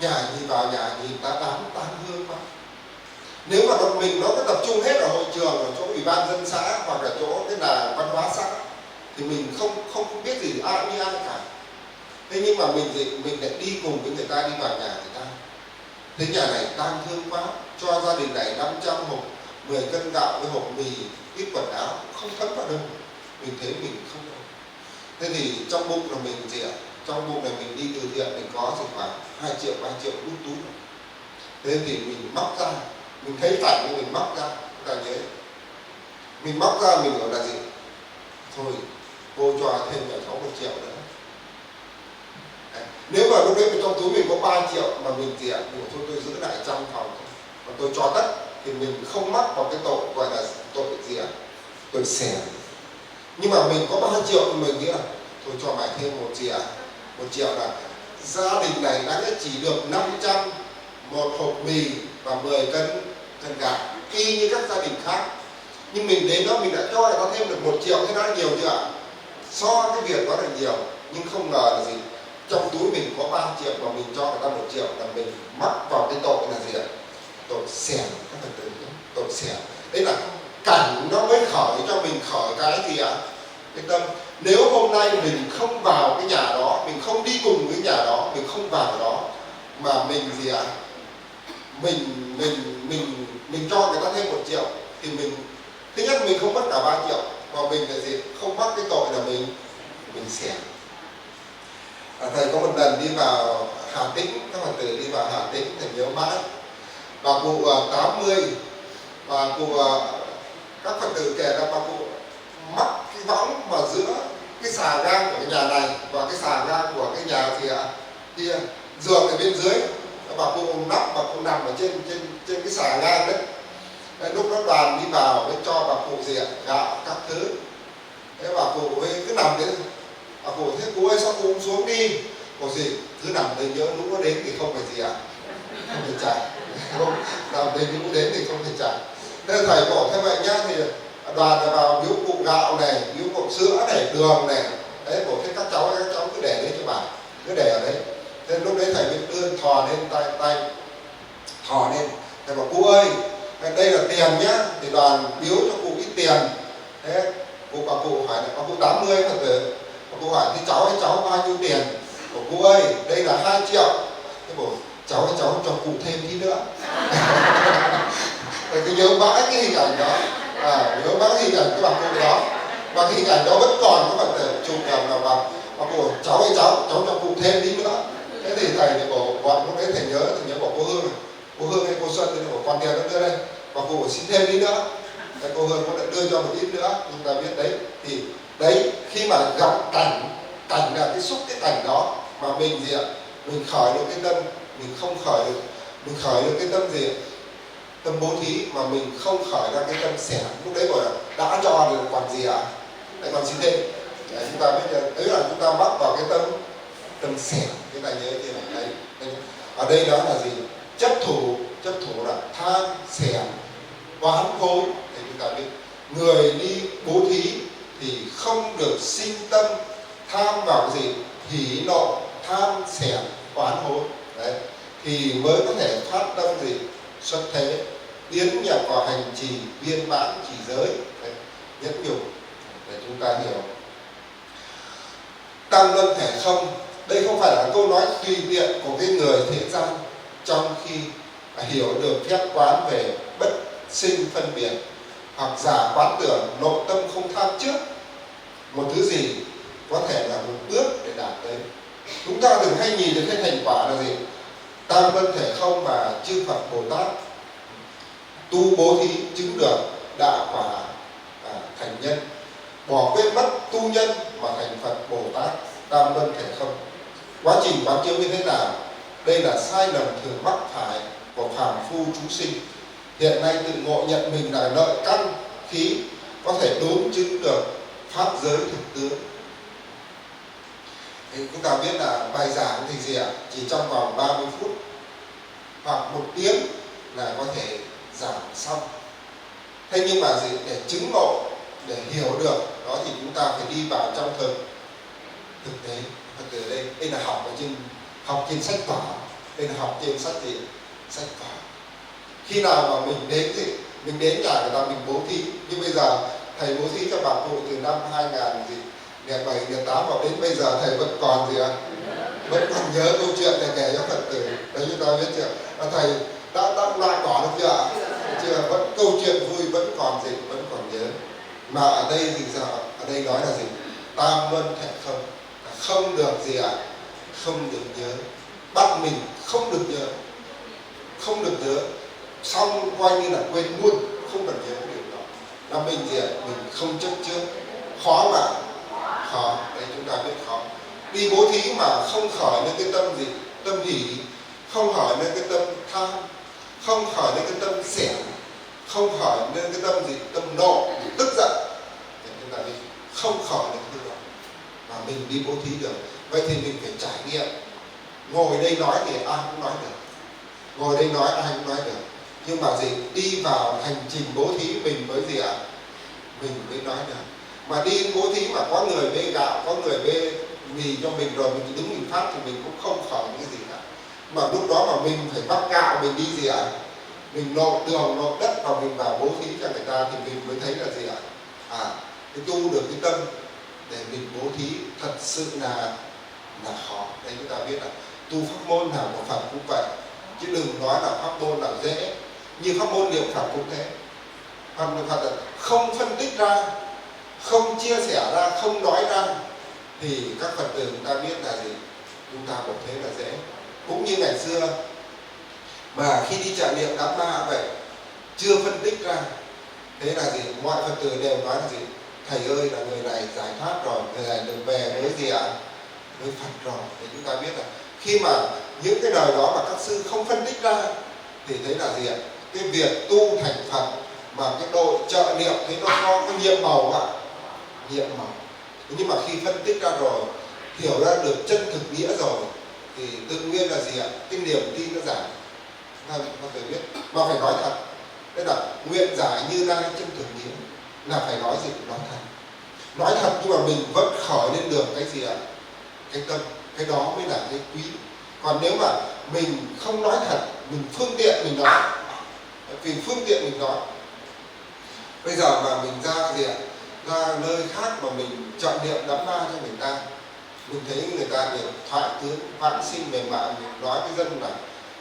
Speaker 1: Nhà nhìn vào, nhà nhìn ta tán hương mà. Nếu mà mình nó có tập trung hết ở hội trường, ở chỗ ủy ban dân xã hoặc là chỗ cái là văn hóa xã, thì mình không biết gì ai như ai cả. Thế nhưng mà mình lại đi cùng với người ta đi vào nhà người ta. Thế nhà này tang thương quá, cho gia đình này 500 hộp, 10 cân gạo với hộp mì, ít quần áo, không thấm vào đâu. Mình thấy mình không đâu. Thế thì trong bụng là mình gì ạ? Trong bụng này mình đi từ thiện, mình có chỉ khoảng 2 triệu, 3 triệu đút túi. Thế thì mình móc ra, mình thấy cảnh mình móc ra, là nhớ. Mình móc ra mình bảo là gì? Thôi, cô cho thêm cho cháu 1 triệu nữa. Đấy. Nếu mà lúc đấy trong túi mình có 3 triệu mà mình gì ạ? Thôi tôi giữ lại trong phòng, và tôi cho tất, thì mình không mắc vào cái tội gọi là tội gì ạ? Tội xẻng. Nhưng mà mình có 3 triệu thì mình nghĩ là thôi cho mày thêm 1 triệu. 1 triệu là gia đình này đã chỉ được 500, 1 hộp mì và 10 cân gạo, y như các gia đình khác. Nhưng mình đến đó mình đã cho người ta thêm được 1 triệu, thế đó là nhiều chưa ạ? So cái việc đó là nhiều, nhưng không ngờ là gì? Trong túi mình có 3 triệu mà mình cho người ta 1 triệu, là mình mắc vào cái tội là gì ạ? Tội xẻng, các phần tử, tội xẻng. Đấy là cảnh nó mới khởi cho mình khởi cái gì ạ? Cái tâm. Nếu hôm nay mình không vào cái nhà đó, mình không đi cùng với nhà đó, mình không vào đó, mà mình gì ạ? Mình cho người ta thêm 1 triệu, thì mình thứ nhất mình không mất cả 3 triệu, mà mình là gì? Không mắc cái tội là mình xẻng. Thầy có một lần đi vào Hà Tĩnh, các bạn tử đi vào Hà Tĩnh, thầy nhớ mãi. Bà cụ 80, bà cụ các Phật tử kể là bà cụ mắc cái võng mà giữa cái xà ngang của cái nhà này và cái xà ngang của cái nhà gì ạ? Kia, giường ở bên dưới, bà cụ nắp, bà cụ nằm ở trên cái xà ngang đấy. Lúc đó đoàn đi vào mới cho bà cụ gì ạ? Gạo các thứ. Thế bà cụ cứ nằm đấy. Bà cụ thế cô ơi sao cô không xuống đi? Cô gì? Cứ nằm đây nhớ lúc nó đến thì không phải gì ạ? Không phải chạy. Không, nằm đây lúc đến thì không phải chạy. Nên thầy bảo thế vậy nhá, thì đoàn là vào biếu cụ gạo này, biếu cụ sữa này, đường này. Đấy, bảo thế các cháu cứ để đấy cho bà, cứ để ở đấy. Thế lúc đấy thầy mới đưa thò lên tay thò lên. Thầy bảo cụ ơi, đây là tiền nhá, thì đoàn biếu cho cụ ít tiền. Thế bà cụ hỏi là bà cụ 80 Phật tử. Bà cụ hỏi thì cháu bao nhiêu tiền? Bảo cụ ơi, đây là 2 triệu. Thế bảo cháu cho cụ thêm tí nữa. Tôi nhớ mãi cái hình ảnh đó, nhớ mãi hình ảnh cái bà cụ đó, và cái hình ảnh đó vẫn còn các bạn thể chụp làm là bà cụ cháu cho cụ thêm tí nữa. Thế thì thầy thì bảo bọn lúc đấy thầy nhớ bảo cô Hương hay cô Xuân thì bảo còn tiền nó đưa đây, bà cụ xin thêm tí nữa. Thế cô Hương cũng lại đưa cho một ít nữa. Chúng ta biết đấy, thì đấy khi mà gặp cảnh là cái xúc cái cảnh đó mà mình gì ạ? Mình khởi được cái tâm, mình không khởi được, mình khởi được cái tâm gì ạ? Tâm bố thí mà mình không khởi ra cái tâm xẻng. Lúc đấy bảo là đã cho được còn gì ạ? Lại còn xin thêm. Đấy, chúng ta biết đấy là chúng ta mắc vào cái tâm xẻng. Cái này nhớ như là đây. Ở đây đó là gì? Chấp thủ là tham xẻng oán hối. Để chúng ta biết người đi bố thí thì không được sinh tâm tham vào cái gì? Hỉ nộ, tham xẻng oán hối. Đấy, thì mới có thể phát tâm gì? Xuất thế, tiến nhập vào hành trì viên mãn chỉ giới. Đấy, nhẫn nhục để chúng ta hiểu. Tăng luân thể không, đây không phải là câu nói tùy tiện của cái người thế gian, trong khi hiểu được phép quán về bất sinh phân biệt, hoặc giả quán tưởng nội tâm không tham trước một thứ gì, có thể là một bước để đạt tới. Chúng ta thường hay nhìn được cái thành quả là gì? Tam luân thể không mà chư Phật Bồ Tát tu bố thí chứng được đạo quả thành nhân, bỏ quên mất tu nhân mà thành Phật Bồ Tát tam luân thể không. Quá trình quán chiếu như thế nào? Đây là sai lầm thường mắc phải của phàm phu chúng sinh. Hiện nay tự ngộ nhận mình là lợi căn khí, có thể đốn chứng được pháp giới thực tướng. Thì chúng ta biết là bài giảng thì gì ạ? Chỉ trong vòng 30 phút hoặc 1 tiếng là có thể giảng xong. Thế nhưng mà gì? Để chứng ngộ để hiểu được đó thì chúng ta phải đi vào trong thực tế. Phật tử đây là học trên sách vở, đây là học trên sách gì? Sách vở. Khi nào mà mình đến thì mình đến nhà người ta mình bố thí. Nhưng bây giờ thầy bố thí cho bà cụ từ năm 2007, 2008 vào đến bây giờ thầy vẫn còn gì ạ? Vẫn còn nhớ câu chuyện này kể cho Phật tử. Đấy, chúng ta biết chưa? Thầy đã loại bỏ được chưa ạ? Chưa, vẫn câu chuyện vui vẫn còn gì? Vẫn còn nhớ. Mà ở đây thì sao? Ở đây nói là gì? Tam luân thệ không. Không được gì ạ? Không được nhớ. Bắt mình không được nhớ. Không được nhớ. Xong coi như là quên luôn. Không cần nhớ cái điều đó. Là mình gì ạ? Mình không chấp trước. Khó mà. Khó. Đấy, chúng ta biết khó. Đi bố thí mà không khỏi lên cái tâm gì? Tâm hỷ. Không khỏi lên cái tâm tham. Không khỏi lên cái tâm xẻng. Không khỏi lên cái tâm gì? Tâm nộ, tức giận. Để chúng ta biết. Không khỏi lên cái đó. Mà mình đi bố thí được. Vậy thì mình phải trải nghiệm. Ngồi đây nói thì ai cũng nói được. Ngồi đây nói ai cũng nói được. Nhưng mà gì? Đi vào hành trình bố thí mình mới gì ạ? Mình mới nói được. Mà đi bố thí mà có người bê gạo, có người bê mì cho mình rồi mình đứng mình phát thì mình cũng không khỏi những cái gì cả. Mà lúc đó mà mình phải bắt gạo mình đi gì ạ? Mình nộp đường, nộp đất và mình vào bố thí cho người ta thì mình mới thấy là gì ạ? Cái tu được cái tâm để mình bố thí thật sự là khó. Đấy, chúng ta biết là tu pháp môn nào của Phật cũng vậy. Chứ đừng nói là pháp môn là dễ. Như pháp môn niệm Phật cũng thế. Phật là không phân tích ra, không chia sẻ ra, không nói ra thì các Phật tử chúng ta biết là gì? Chúng ta cũng thấy là dễ. Cũng như ngày xưa mà khi đi trải nghiệm đám ma vậy, chưa phân tích ra, thế là gì? Mọi Phật tử đều nói là gì? Thầy ơi, là người này giải thoát rồi, người này được về với gì ạ? Với Phật rồi. Thì chúng ta biết là khi mà những cái đời đó mà các sư không phân tích ra thì thấy là gì ạ? Cái việc tu thành Phật mà cái độ trợ niệm thấy nó có nhiệm màu ạ. Nhiệm màu. Nhưng mà khi phân tích ra rồi, hiểu ra được chân thực nghĩa rồi thì tự nhiên là gì ạ? Cái niềm tin nó giảm. Không thể biết. Mà phải nói thật. Đây là nguyện giải như lai chân thực nghĩa. Là phải nói gì? Nói thật. Nói thật nhưng mà mình vẫn khỏi lên được cái gì ạ? Cái tâm. Cái đó mới là cái quý. Còn nếu mà mình không nói thật, mình phương tiện mình nói. Vì phương tiện mình nói. Bây giờ mà mình ra gì ạ? Ra nơi khác mà mình chọn niệm đám ma cho người ta, mình thấy người ta niệm thoại tướng vạn sinh mềm mại, mình nói với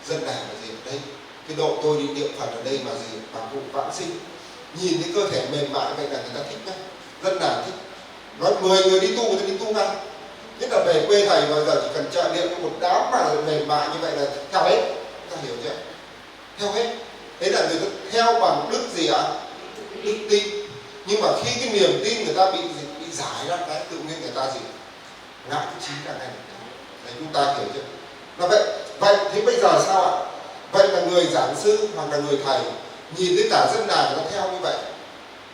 Speaker 1: dân là gì ở đây, cái độ tôi đi niệm Phật ở đây mà gì mà cụ vạn sinh, nhìn cái cơ thể mềm mại vậy là người ta thích nhá, dân nào thích. Nói 10 người đi tu người ta đi tu ngay. Nhất là về quê thầy bây giờ chỉ cần trợ niệm cho một đám mà mềm mại như vậy là theo hết. Ta hiểu chưa? Theo hết. Đấy là người ta theo bằng đức gì ạ? Đức tin. Nhưng mà khi cái niềm tin người ta bị giải ra cái tự nhiên người ta gì? Ngã cái trí ra ngay. Đấy, chúng ta hiểu chưa? Là vậy thì bây giờ sao ạ? Vậy là người giảng sư hoặc là người thầy nhìn thấy cả dân nào người ta theo như vậy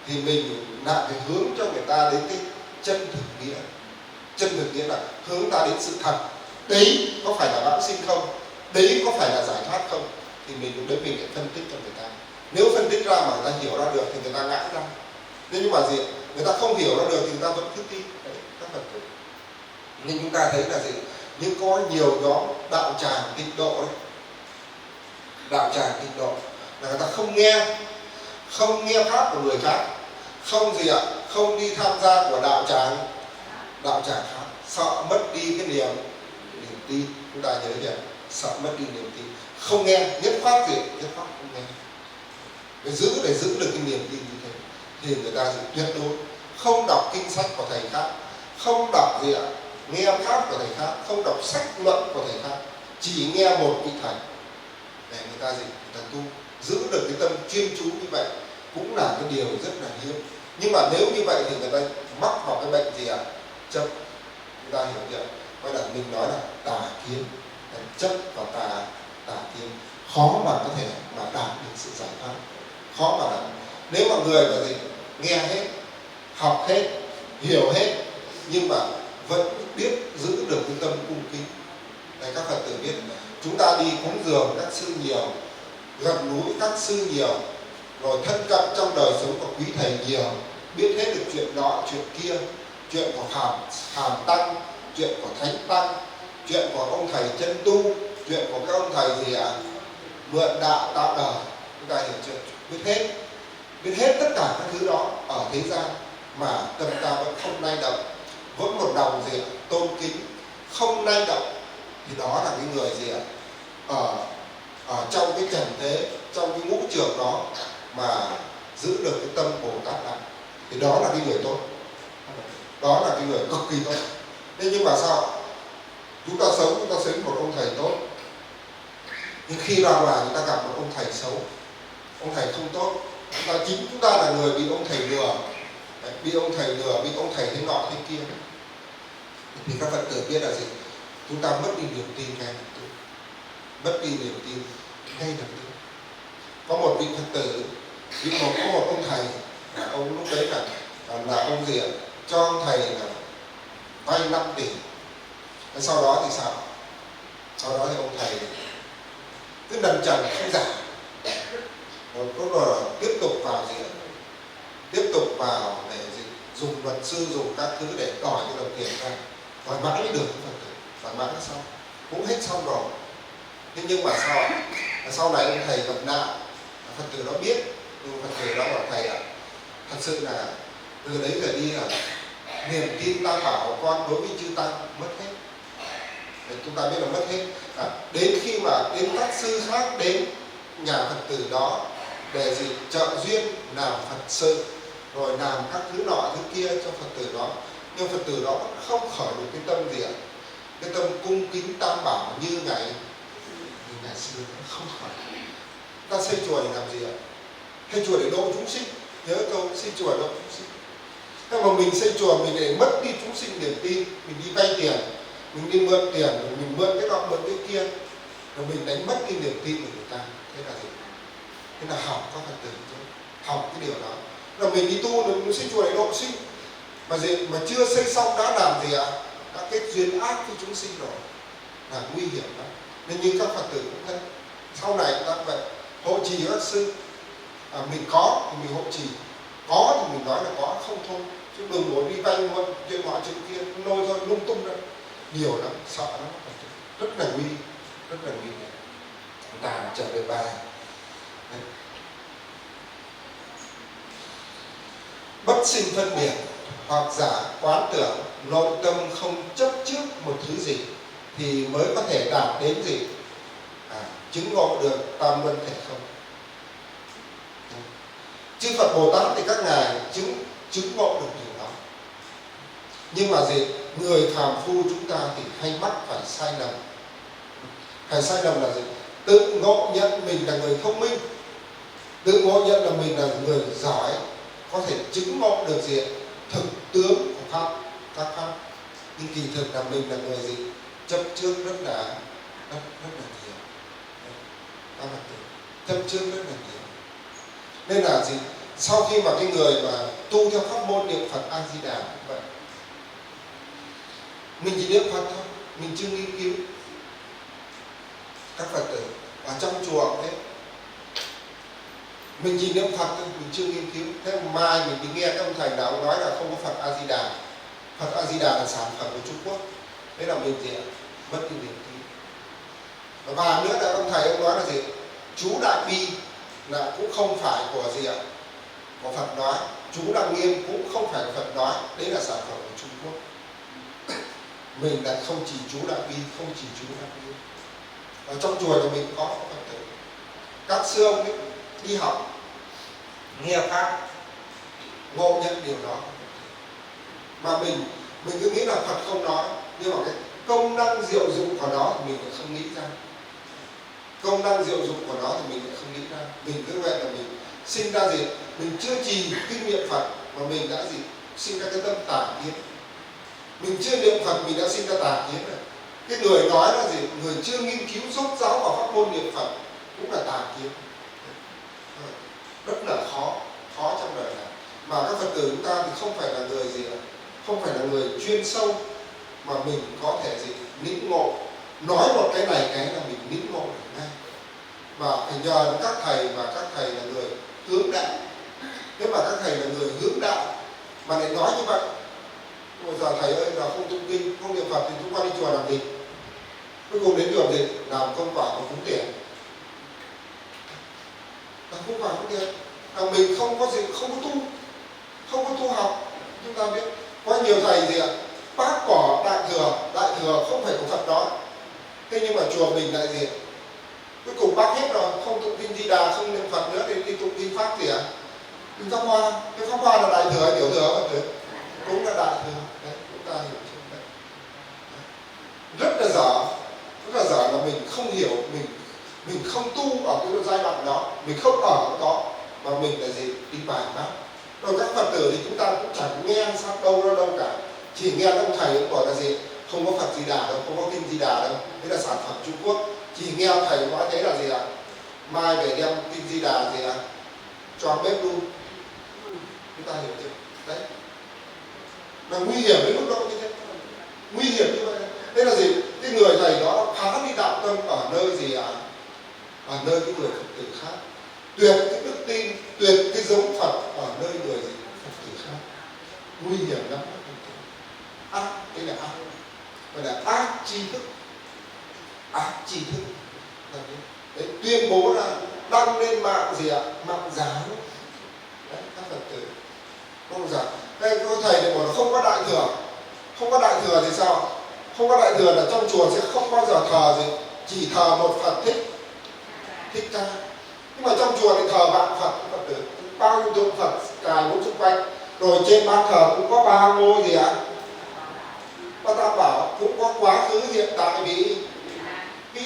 Speaker 1: thì mình lại phải hướng cho người ta đến cái chân thực nghĩa. Chân thực nghĩa là hướng ta đến sự thật. Đấy có phải là vãng sinh không? Đấy có phải là giải thoát không? Thì mình lúc đấy mình phải phân tích cho người ta. Nếu phân tích ra mà người ta hiểu ra được thì người ta ngã ra. Nếu như mà gì? Người ta không hiểu ra được thì người ta vẫn cứ tin. Đấy, các Phật tử. Nhưng chúng ta thấy là gì? Nhưng có nhiều nhóm đạo tràng tịnh độ đấy. Đạo tràng tịnh độ là người ta không nghe pháp của người khác, không gì ạ? Không đi tham gia của đạo tràng khác, sợ mất đi cái niềm tin. Chúng ta nhớ nhỉ? Sợ mất đi niềm tin, không nghe, nhất pháp không nghe. Để giữ được cái niềm tin như thế thì người ta sẽ tuyệt đối không đọc kinh sách của thầy khác, không đọc gì ạ? Nghe pháp của thầy khác, không đọc sách luận của thầy khác, chỉ nghe một vị thầy để người ta gì? Người ta tu, giữ được cái tâm chuyên chú như vậy cũng là cái điều rất là hiếm. Nhưng mà nếu như vậy thì người ta mắc vào cái bệnh gì ạ? Chấp. Chúng ta hiểu chưa? Vậy là mình nói là tà kiến, chấp và tà kiến khó mà có thể mà đạt được sự giải thoát, khó mà đạt. Nếu mà người mà gì nghe hết, học hết, hiểu hết nhưng mà vẫn biết giữ được cái tâm cung kính. Này các Phật tử biết, chúng ta đi cúng dường các sư nhiều, gần núi các sư nhiều, rồi thân cận trong đời sống của quý thầy nhiều, biết hết được chuyện đó chuyện kia, chuyện của Hàm Tăng, chuyện của Thánh Tăng, chuyện của ông thầy chân tu, chuyện của các ông thầy gì ạ, mượn đạo tạo đời. Chúng ta hiểu chưa? Biết hết tất cả các thứ đó ở thế gian mà tâm ta vẫn không lay động, vẫn một lòng gì ạ, tôn kính, không lay động, thì đó là cái người gì ạ, ở trong cái trần thế, trong cái ngũ trường đó mà giữ được cái tâm Bồ Tát lại, thì đó là cái người tốt, đó là cái người cực kỳ tốt. Thế nhưng mà sao chúng ta sống một ông thầy tốt, nhưng khi ra ngoài chúng ta gặp một ông thầy xấu, ông thầy không tốt, chúng ta là người bị ông thầy lừa, bị ông thầy thế nọ thế kia, thì các Phật tử biết là gì? Chúng ta mất đi niềm tin ngay lập tức, Có một vị Phật tử, có một ông thầy, ông lúc đấy là ông gì ạ, cho ông thầy là vay 5 tỷ. Sau đó thì sao? Sau đó thì ông thầy cứ đần trần không trả, rồi tiếp tục vào để dùng luật sư, dùng các thứ để đòi cái đồng tiền ra, đòi mãi mới được Phật tử, đòi mãi nó xong, cũng hết xong rồi. Thế nhưng mà sao? Sau này ông thầy gặp nạn, Phật tử đó biết, nhưng Phật tử đó bảo thầy ạ, thật sự là từ đấy trở đi là niềm tin tam bảo của con đối với chư tăng mất hết. Để chúng ta biết là mất hết. Đến khi mà đến các sư khác đến nhà Phật tử đó để trợ duyên làm Phật sự, rồi làm các thứ nọ thứ kia cho Phật tử đó, nhưng Phật tử đó vẫn không khởi được cái tâm gì ạ, cái tâm cung kính tam bảo như ngày xưa, không khởi. Ta xây chùa để làm gì ạ? Xây chùa để độ chúng sinh, nhớ câu xây chùa độ chúng sinh. Thế mà mình xây chùa mình để mất đi chúng sinh niềm tin, mình đi vay tiền, mình đi mượn tiền, mình mượn cái nọ mượn cái kia, rồi mình đánh mất đi niềm tin của người ta. Thế là gì? Thế là học các Phật tử, học cái điều đó. Rồi mình đi tu, rồi mình xây chùa để độ sinh, mà chưa xây xong đã làm gì ạ? Đã kết duyên ác với chúng sinh rồi, là nguy hiểm lắm. Nên như các Phật tử cũng thế, sau này chúng ta vậy hộ trì các sư, mình có thì mình hộ trì, có thì mình nói là có, không thôi, chứ đừng có đi vay mượn chuyện nọ chuyện kia, nôi thôi lung tung ra, nhiều lắm, sợ lắm, rất là nguy hiểm. Chúng ta trở về bài. Bất sinh phân biệt, hoặc giả quán tưởng nội tâm không chấp trước một thứ gì, thì mới có thể đạt đến gì? Chứng ngộ được tam luân thể không. Chư Phật Bồ Tát thì các ngài chứng ngộ được điều đó. Nhưng mà người phàm phu chúng ta thì hay mắc phải sai lầm. Phải sai lầm là gì? Tự ngộ nhận mình là người thông minh, tự ngộ nhận là mình là người giỏi, có thể chứng ngộ được gì? Thực tướng của pháp, các pháp. Nhưng kỳ thực là mình là người gì? Chấp trước rất là nhiều. Các bạn chấp trước rất là nhiều. Nên là gì? Sau khi mà cái người mà tu theo pháp môn niệm Phật A Di Đà cũng vậy, mình chỉ niệm Phật thôi, mình chưa nghiên cứu. Các Phật tử ở trong chùa thế, mình chỉ niệm Phật thôi, mình chưa nghiên cứu. Thế mai mình đi nghe các ông thầy nào nói là không có Phật A Di Đà, Phật A Di Đà là sản phẩm của Trung Quốc, thế là mình gì ạ? Mất đi niềm tin. Và nữa là ông thầy ông nói là gì? Chú Đại Bi là cũng không phải của gì ạ? Của Phật nói. Chú Đại Nghiêm cũng không phải của Phật nói. Đấy là sản phẩm của Trung Quốc. Mình lại không chỉ chú Đại Bi, không chỉ chú Đại Nghiêm. Ở trong chùa thì mình có Phật tử. Các sư ông ấy đi học, nghe pháp, ngộ nhận điều đó. Mà mình cứ nghĩ là Phật không nói, nhưng mà cái công năng diệu dụng của nó thì mình lại không nghĩ ra. Công năng diệu dụng của nó thì mình lại không nghĩ ra. Mình cứ vậy là mình sinh ra gì? Mình chưa trì kinh nghiệm Phật mà mình đã gì? Sinh ra cái tâm tà kiến. Mình chưa niệm Phật mình đã sinh ra tà kiến rồi. Cái người nói là gì? Người chưa nghiên cứu rốt ráo vào pháp môn niệm Phật cũng là tà kiến. Rất là khó trong đời này. Mà các Phật tử chúng ta thì không phải là người gì ạ? Không phải là người chuyên sâu mà mình có thể gì? Lĩnh ngộ. Nói một cái này cái là mình lĩnh ngộ được ngay. Và phải nhờ các thầy, mà các thầy là người hướng đạo. Nếu mà các thầy là người hướng đạo mà lại nói như vậy. Bây giờ thầy ơi là không tụng kinh, không niệm Phật thì chúng con đi chùa làm gì? Cuối cùng đến chùa gì? Làm công quả của cúng tiền. Làm công quả cúng tiền. Mình không có gì, không có tu học. Chúng ta biết có nhiều thầy gì ạ? Bác bỏ đại thừa không phải của Phật đó. Thế nhưng mà chùa mình lại gì ạ? Cuối cùng bác hết rồi, không tụng kinh Di Đà, không niệm Phật nữa thì đi tụng kinh Pháp gì ạ? Kinh Pháp Hoa. Cái Pháp Hoa là đại thừa hay tiểu thừa? Cũng là đại thừa. Đấy, chúng ta hiểu chưa? Đấy. Rất là dở là mình không hiểu, mình không tu ở cái giai đoạn đó, mình không ở đó mà mình là gì? Đi bài pháp. Rồi các Phật tử thì chúng ta cũng chẳng nghe sao đâu cả, chỉ nghe ông thầy cũng bảo là gì? Không có Phật Di Đà đâu, không có kinh Di Đà đâu, đấy là sản phẩm Trung Quốc. Chỉ nghe ông thầy nói thế là gì ạ? Mai về đem kinh Di Đà gì ạ? Cho bếp đun. Chúng ta hiểu chưa? Đấy. Là nguy hiểm đến mức độ như thế. Nguy hiểm như vậy. Thế là gì? Cái người thầy đó phá đi đạo tâm ở nơi gì ạ? Ở nơi cái người Phật tử khác. Tuyệt cái đức tin, tuyệt cái giống Phật ở nơi người gì? Phật tử khác. Nguy hiểm lắm. Ác, cái là ác. Gọi là ác tri thức. Ác tri thức. Đấy, tuyên bố là đăng lên mạng gì ạ? Mạng giáo. Đấy, các Phật tử. Không giả. Đây có thầy thì bảo là không có đại thừa. Không có đại thừa thì sao? Không có đại thừa là trong chùa sẽ không bao giờ thờ gì, chỉ thờ một Phật thích ca. Nhưng mà trong chùa thì thờ vạn Phật, Phật tử, bao nhiêu tượng Phật cài bốn xung quanh. Rồi trên ban thờ cũng có ba ngôi gì ạ? Ba Tam Bảo, cũng có quá khứ hiện tại vì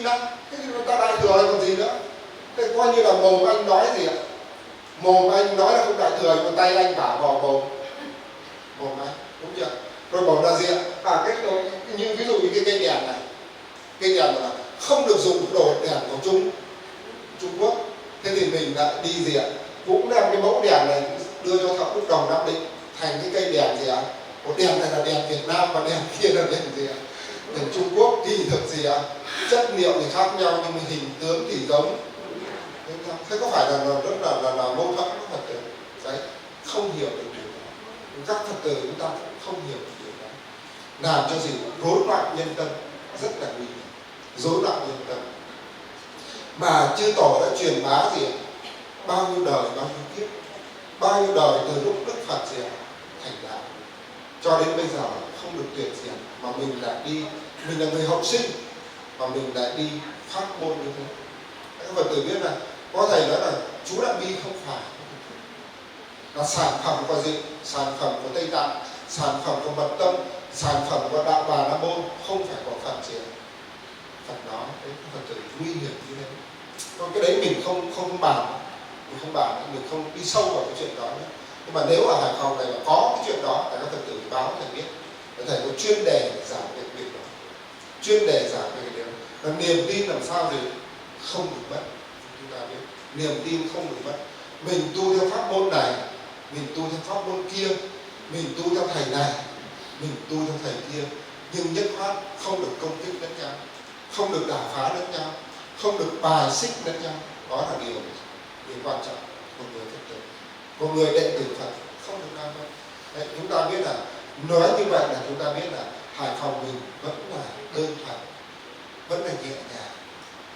Speaker 1: năng. Thế thì người ta đại thừa hay còn gì nữa? Thế coi như là mồm anh nói gì ạ? Mồm anh nói là không đại thừa, nhưng mà tay anh bả vào mồm anh, đúng chưa? Rồi bảo là gì ạ? Cái như ví dụ như cái cây đèn này, cây đèn là không được dùng đồ đèn của Trung Quốc. Thế thì mình lại đi gì ạ? Cũng đem cái mẫu đèn này đưa cho thợ đúc đồng Nam Định thành cái cây đèn gì ạ? Một đèn này là đèn Việt Nam và đèn kia là đèn gì ạ? Đèn Trung Quốc. Kỳ thực gì ạ? Chất liệu thì khác nhau nhưng mà hình tướng thì giống. Thế có phải là rất là mâu thuẫn các Phật tử? Đấy, không hiểu được điều đó. Các Phật tử chúng ta cũng không hiểu được điều đó. Làm cho gì? Rối loạn nhân tâm, rất là nguy hiểm. Rối loạn nhân tâm. Mà chư tổ đã truyền bá gì? Bao nhiêu đời, bao nhiêu kiếp, bao nhiêu đời từ lúc Đức Phật gì? Thành đạo cho đến bây giờ không được tuyệt diệt, mà mình lại đi, mình là người học sinh mà mình lại đi phát ngôn như thế. Các Phật tử biết là có thầy nói là chú Đại Bi không phải là sản phẩm của gì? Sản phẩm của Tây Tạng, sản phẩm của Mật Tông, sản phẩm của Đạo Bà La Môn, không phải của Phật gì. Phật nói đấy, Phật tử nguy hiểm như thế. Còn cái đấy mình không bàn, mình không đi sâu vào cái chuyện đó nữa. Nhưng mà nếu ở Hải Phòng này mà có cái chuyện đó, các Phật tử báo thầy biết, thầy có chuyên đề giảng về việc đó, chuyên đề giảng về cái điều đó. Là niềm tin làm sao gì không được mất. Chúng ta biết niềm tin không được mất. Mình tu theo pháp môn này, mình tu theo pháp môn kia, mình tu theo thầy này, mình tu theo thầy kia, nhưng nhất khoát không được công kích lẫn nhau, không được đả phá lẫn nhau, không được bài xích lẫn nhau. Đó là điều quan trọng của người Phật tử, của người đệ tử Phật, không được làm vậy. Đấy, chúng ta biết là nói như vậy là chúng ta biết là Hải Phòng mình vẫn là đơn thuần, vẫn là nhẹ nhàng,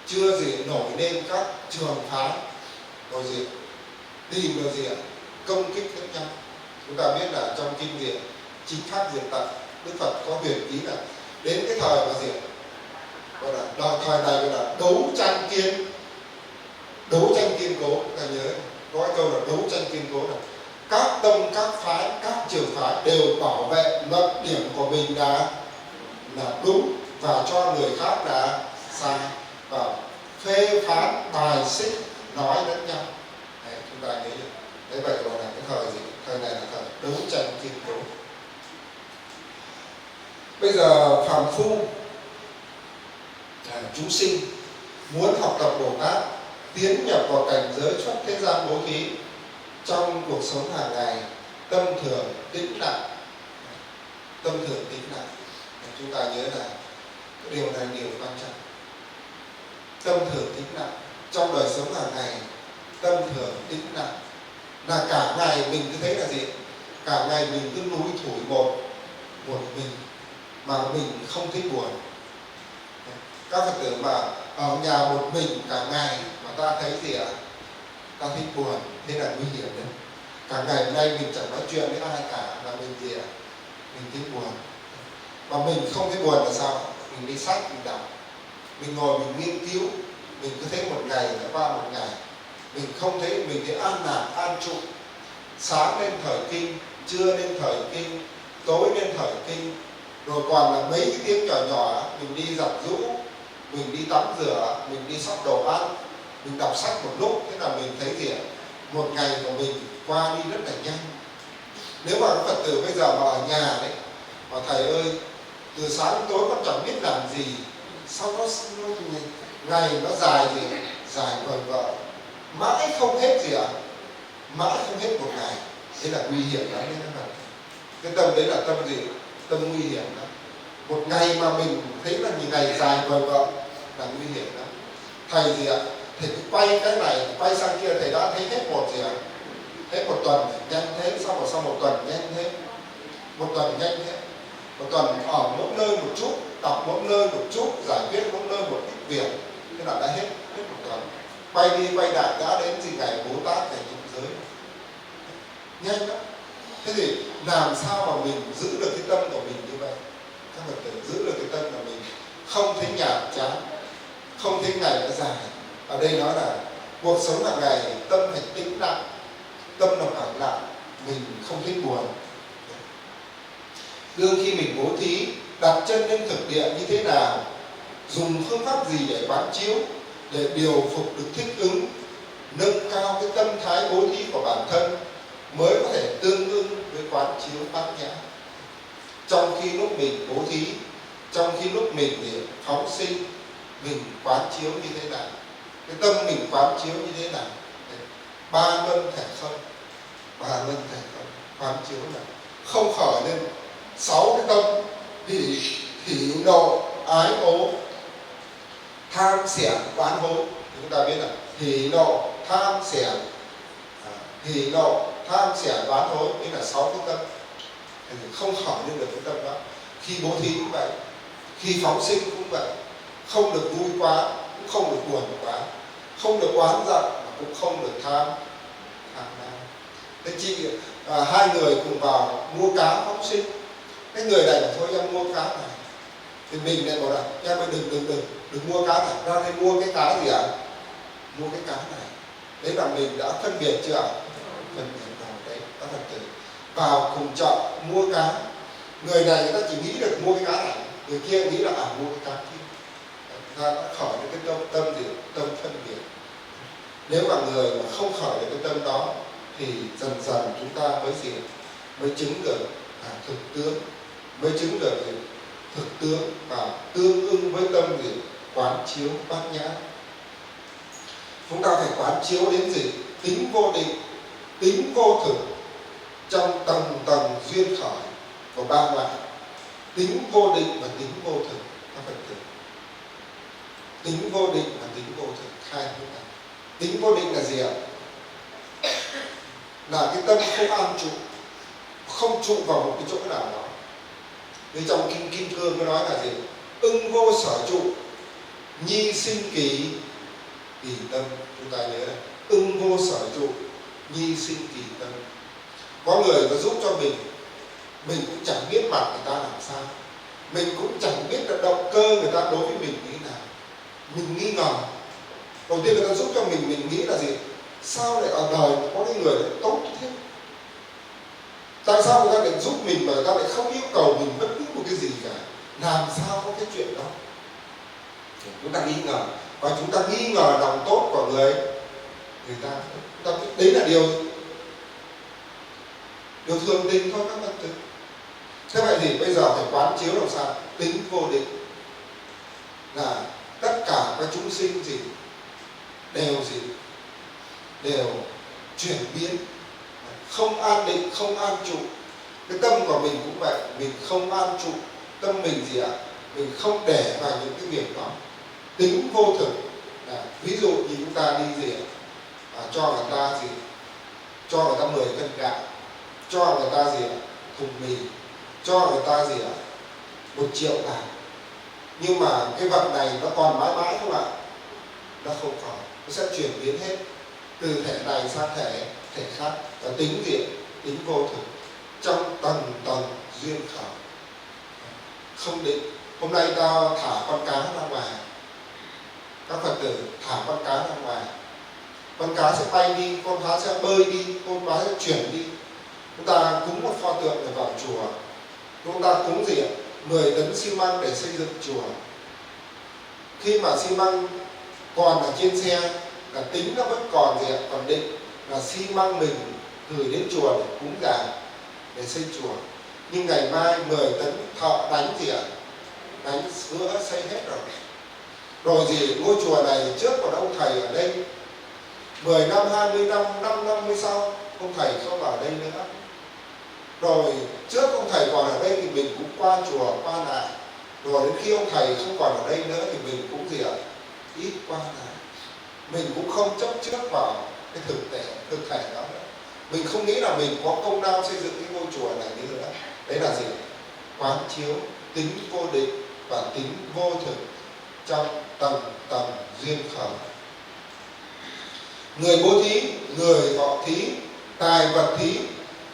Speaker 1: chưa gì nổi lên các trường phái rồi gì tìm rồi gì ạ công kích lẫn nhau. Chúng ta biết là trong kinh điển Chính Pháp Diệt Tận, Đức Phật có huyền ý là đến cái thời mà gì gọi là thời này gọi là đấu tranh kiên cố. Ta nhớ có cái câu là đấu tranh kiên cố là các tông, các phái, các trường phái đều bảo vệ luận điểm của mình là đúng và cho người khác là sai, và phê phán bài xích nói lẫn nhau. Đấy, chúng ta nhớ chưa? Đấy, vậy gọi là cái thời gì? Thời này là thời đấu tranh kiên cố. Bây giờ phàm phu chúng sinh muốn học tập Bồ Tát, tiến nhập vào cảnh giới xuất thế gian bố thí, trong cuộc sống hàng ngày tâm thường tĩnh lặng. Chúng ta nhớ là cái điều này điều quan trọng. Tâm thường tĩnh lặng trong đời sống hàng ngày, tâm thường tĩnh lặng là cả ngày mình cứ thấy là gì? cả ngày mình cứ lủi thủi một mình mà mình không thích buồn. Các Phật tử mà ở nhà một mình cả ngày mà ta thấy gì ạ? Ta thích buồn, thế là nguy hiểm đấy. Cả ngày hôm nay mình chẳng nói chuyện với ai cả là mình gì ạ? Mình thích buồn. Mà mình không thấy buồn là sao? Mình đi sách, mình đọc, mình ngồi mình nghiên cứu, mình cứ thấy một ngày đã qua một ngày. Mình không thấy, mình thấy an lạc, an trụ. Sáng lên thời kinh, trưa lên thời kinh, tối lên thời kinh, rồi còn là mấy cái tiếng nhỏ nhỏ mình đi giặt giũ, mình đi tắm rửa, mình đi xóc đồ ăn, mình đọc sách một lúc, thế là mình thấy gì ạ? Một ngày của mình qua đi rất là nhanh. Nếu mà các Phật tử bây giờ mà ở nhà đấy, mà thầy ơi, từ sáng đến tối con chẳng biết làm gì, sao nó ngày nó dài gì, dài vời vợi, mãi không hết gì ạ? Mãi không hết một ngày, thế là nguy hiểm lắm đấy các bạn. Cái tâm đấy là tâm gì? Tâm nguy hiểm lắm. Một ngày mà mình thấy là những ngày dài vời vợi là nguy hiểm lắm. Thầy gì ạ? Thầy cứ quay cái này, quay sang kia, thầy đã thấy hết một gì ạ? Hết một tuần nhanh thế, sau một tuần nhanh thế, một tuần nhanh thế, một tuần ở mỗi nơi một chút, đọc mỗi nơi một chút, giải quyết mỗi nơi một ít việc, thế là đã hết một tuần. Quay đi quay lại đã đến gì ngày Bồ Tát ngày nhập giới, nhanh lắm. Thế thì làm sao mà mình giữ được cái tâm của mình như vậy? Các Phật tử giữ được cái tâm của mình không thấy nhàm chán, không thấy ngày nó dài. Ở đây nói là cuộc sống hàng ngày tâm phải tĩnh lặng, tâm nó phẳng lặng, mình không thích buồn. Đương khi mình bố thí, đặt chân lên thực địa như thế nào, dùng phương pháp gì để quán chiếu, để điều phục được thích ứng, nâng cao cái tâm thái bố thí của bản thân, mới có thể tương ưng với quán chiếu bát nhã. Trong khi lúc mình bố thí, trong khi lúc mình thì phóng sinh, mình quán chiếu như thế nào, cái tâm mình quán chiếu như thế nào. Ba luân thể không, ba luân thể không, quán chiếu là không khởi lên 6 cái tâm hỉ nộ ái ố tham xẻn oán hối. Chúng ta biết là hỉ nộ tham xẻn, hỉ nộ tham xẻn oán hối, đây là 6 cái tâm. Không khởi lên được cái tâm đó. Khi bố thí cũng vậy, khi phóng sinh cũng vậy, không được vui quá, cũng không được buồn quá, không được oán giận, cũng không được tham lam. Thế chị hai người cùng vào mua cá phóng sinh, cái người này bảo thôi em mua cá này, thì mình lại bảo là em ơi đừng mua cá này, ra đây mua cái cá gì ạ? Mua cái cá này. Đấy là mình đã phân biệt chưa ạ? Phân biệt vào đấy, các Phật tử vào cùng chợ mua cá, người này người ta chỉ nghĩ được mua cái cá này, người kia nghĩ là mua cái cá kia. Ta đã khởi được cái tâm gì? Tâm phân biệt. Nếu mà người mà không khởi được cái tâm đó thì dần dần chúng ta mới gì? Mới chứng được thực tướng, mới chứng được gì? Thực tướng và tương ưng với tâm gì? Quán chiếu bát nhã. Chúng ta phải quán chiếu đến gì? Tính vô định, tính vô thực trong tầng tầng duyên khởi của ba loại. Tính vô định và tính vô thực, các Phật tử. Tính vô định và tính vô thực, hai thứ này. Tính vô định là gì ạ? Là cái tâm không an trụ, không trụ vào một cái chỗ nào đó. Như trong kinh Kim Cương nó nói là gì? Ưng vô sở trụ, nhi sinh kỳ tâm. Chúng ta nhớ này, ưng vô sở trụ, nhi sinh kỳ tâm. Có người có giúp cho mình cũng chẳng biết mặt người ta làm sao, mình cũng chẳng biết là động cơ người ta đối với mình như thế nào, mình nghi ngờ. Đầu tiên người ta giúp cho mình nghĩ là gì? Sao lại ở đời có những người lại tốt như thế? Tại sao người ta lại giúp mình mà người ta lại không yêu cầu mình bất cứ một cái gì cả? Làm sao có cái chuyện đó? Chúng ta nghi ngờ, và chúng ta nghi ngờ lòng tốt của người ta. Đấy là điều thường tình thôi các Phật tử. Thế vậy thì bây giờ phải quán chiếu làm sao? Tính vô định là tất cả các chúng sinh gì đều chuyển biến, không an định, không an trụ. Cái tâm của mình cũng vậy, mình không an trụ, tâm mình gì ạ? Mình không để vào những cái việc đó. Tính vô thực là ví dụ như chúng ta đi gì ạ? Cho người ta 10 cân gạo, cho người ta gì ạ, thùng mì, cho người ta gì ạ, 1 triệu cả. Nhưng mà cái vật này nó còn mãi mãi không ạ? Nó không còn, nó sẽ chuyển biến hết từ thể này sang thể khác, và tính gì ạ? Tính vô thực, trong tầng tầng duyên khởi không định. Hôm nay ta thả con cá ra ngoài, các Phật tử thả con cá ra ngoài, con cá sẽ bay đi, con cá sẽ bơi đi, con cá sẽ chuyển đi. Chúng ta cúng một pho tượng để vào chùa, chúng ta cúng gì ạ? 10 tấn xi măng để xây dựng chùa. Khi mà xi măng còn ở trên xe là tính nó vẫn còn gì ạ? Còn định là xi măng mình gửi đến chùa để cúng gà, để xây chùa. Nhưng ngày mai 10 tấn thợ đánh gì ạ? Đánh sữa xây hết rồi. Rồi gì ngôi chùa này trước còn ông thầy ở đây 10 năm, 20 năm, 5 năm sau ông thầy không ở đây nữa. Rồi trước ông thầy còn ở đây thì mình cũng qua chùa qua lại. Rồi đến khi ông thầy không còn ở đây nữa thì mình cũng gì ạ? Ít qua lại. Mình cũng không chấp trước vào cái thực thể đó nữa. Mình không nghĩ là mình có công lao xây dựng cái ngôi chùa này nữa. Đấy là gì? Quán chiếu tính vô định và tính vô thực trong tầng tầng duyên khởi. Người bố thí, người thọ thí, tài vật thí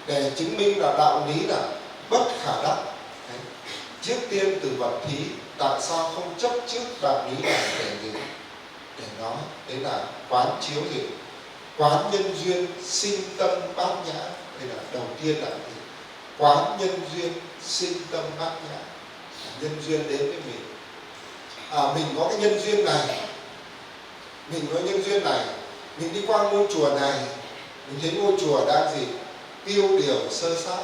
Speaker 1: để chứng minh là đạo lý là bất khả đắc. Đấy. Trước tiên từ vật thí, tại sao không chấp trước đạo lý này để gì? Để nói, đấy là quán chiếu gì? Quán nhân duyên sinh tâm bát nhã. Đây là đầu tiên là gì? Quán nhân duyên sinh tâm bát nhã. Nhân duyên đến với mình. Mình có cái nhân duyên này, mình có nhân duyên này, mình đi qua ngôi chùa này, mình thấy ngôi chùa đang gì? Tiêu điều sơ sát.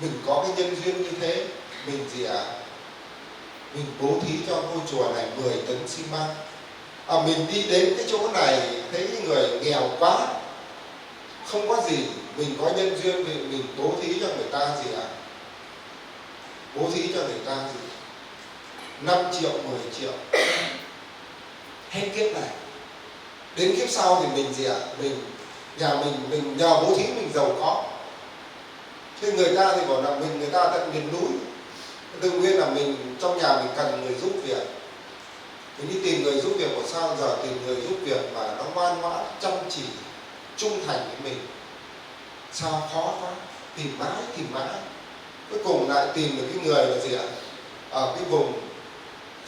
Speaker 1: Mình có cái nhân duyên như thế, mình gì ạ? Mình bố thí cho ngôi chùa này 10 tấn xi măng. Mình đi đến cái chỗ này thấy người nghèo quá, không có gì, mình có nhân duyên thì mình bố thí cho người ta gì ạ? Bố thí cho người ta gì? 5 triệu, 10 triệu. Hết kiếp này. Đến kiếp sau thì mình gì ạ? Nhà mình nhờ bố thí mình giàu có. Thế người ta thì bảo là người ta tận miền núi, tự nhiên là mình trong nhà mình cần người giúp việc. Mình đi tìm người giúp việc, của sao giờ tìm người giúp việc mà nó ngoan ngoãn, chăm chỉ, trung thành với mình. Sao khó quá, tìm mãi. Cuối cùng lại tìm được cái người là gì ạ? Ở cái vùng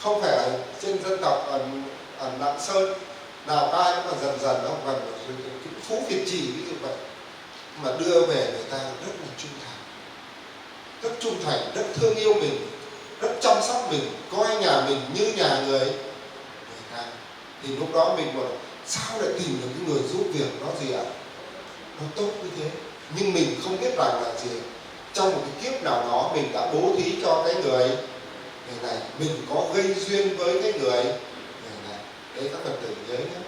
Speaker 1: không phải ở trên dân tộc ở Lạng Sơn, Lào Cai, nó còn dần nó gần cái Phú Việt Trì ví dụ vậy, mà đưa về người ta rất là trung thành, rất thương yêu mình, rất chăm sóc mình, coi nhà mình như nhà người ta. Thì lúc đó mình bảo sao lại tìm được cái người giúp việc nó gì ạ? Nó tốt như thế. Nhưng mình không biết rằng là gì, trong một cái kiếp nào đó mình đã bố thí cho cái người này, mình có gây duyên với cái người này. Đấy các Phật tử nhớ nhé.